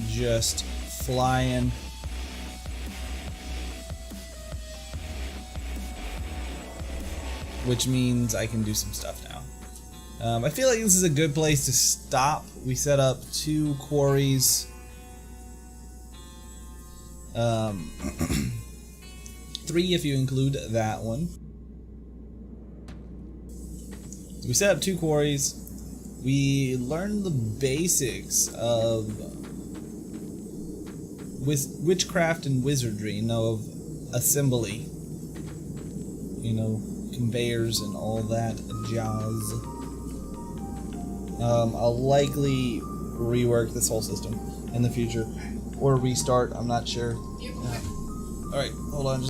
just flying. Which means I can do some stuff now. I feel like this is a good place to stop. We set up 2 quarries. 3 if you include that one. So we set up 2 quarries. We learned the basics of witchcraft and wizardry, of assembly. Conveyors and all that jazz. I'll likely rework this whole system in the future, or restart. I'm not sure. All right, hold on.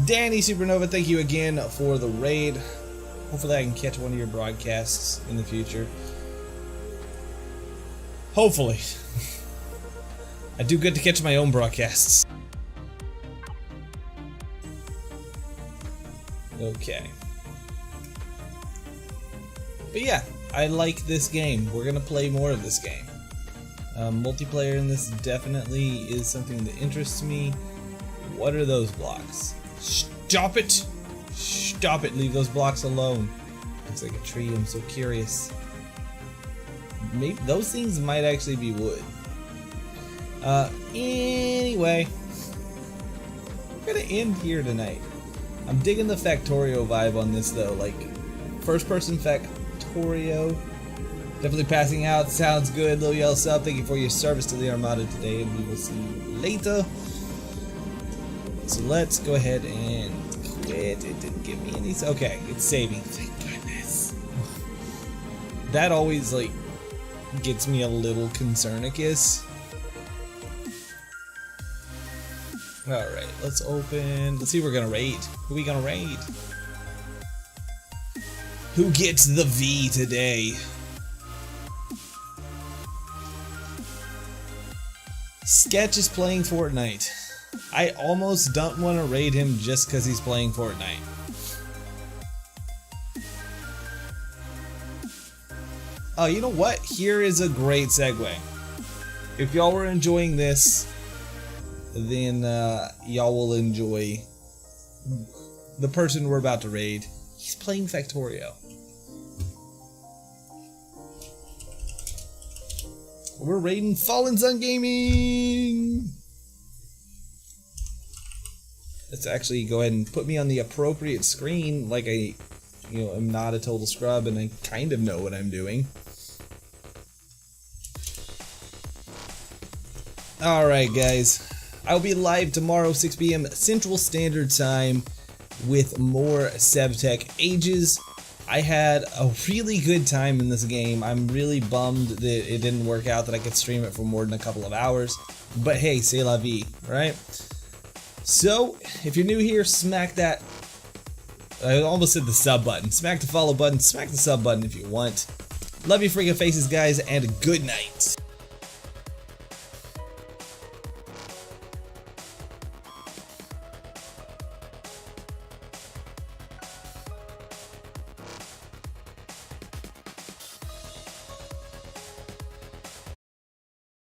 Danny Supernova, thank you again for the raid. Hopefully I can catch one of your broadcasts in the future. Hopefully. I do good to catch my own broadcasts. Okay. But yeah, I like this game. We're gonna play more of this game. Multiplayer in this definitely is something that interests me. What are those blocks? Stop it! Stop it! Leave those blocks alone. Looks like a tree. I'm so curious. Maybe those things might actually be wood. Anyway, we're gonna end here tonight. I'm digging the Factorio vibe on this though, like first-person Factorio. Definitely passing out. Sounds good. Lil Yell Sub, thank you for your service to the Armada today, and we will see you later. So let's go ahead and quit. It didn't give me any. Okay, it's saving. Thank goodness. That always like gets me a little concernicus. Alright, let's open. Let's see who we're gonna raid. Who are we gonna raid? Who gets the V today? Sketch is playing Fortnite. I almost don't want to raid him just because he's playing Fortnite. Oh, you know what? Here is a great segue. If y'all were enjoying this, then y'all will enjoy the person we're about to raid. He's playing Factorio. We're raiding Fallen Sun Gaming. Let's actually go ahead and put me on the appropriate screen, like I, am not a total scrub and I kind of know what I'm doing. Alright guys, I'll be live tomorrow 6 p.m. Central Standard Time with more Subg Ages. I had a really good time in this game. I'm really bummed that it didn't work out that I could stream it for more than a couple of hours. But hey, c'est la vie, right? So, if you're new here, smack that, I almost said the sub button. Smack the follow button, smack the sub button if you want. Love you freaking faces, guys, and good night.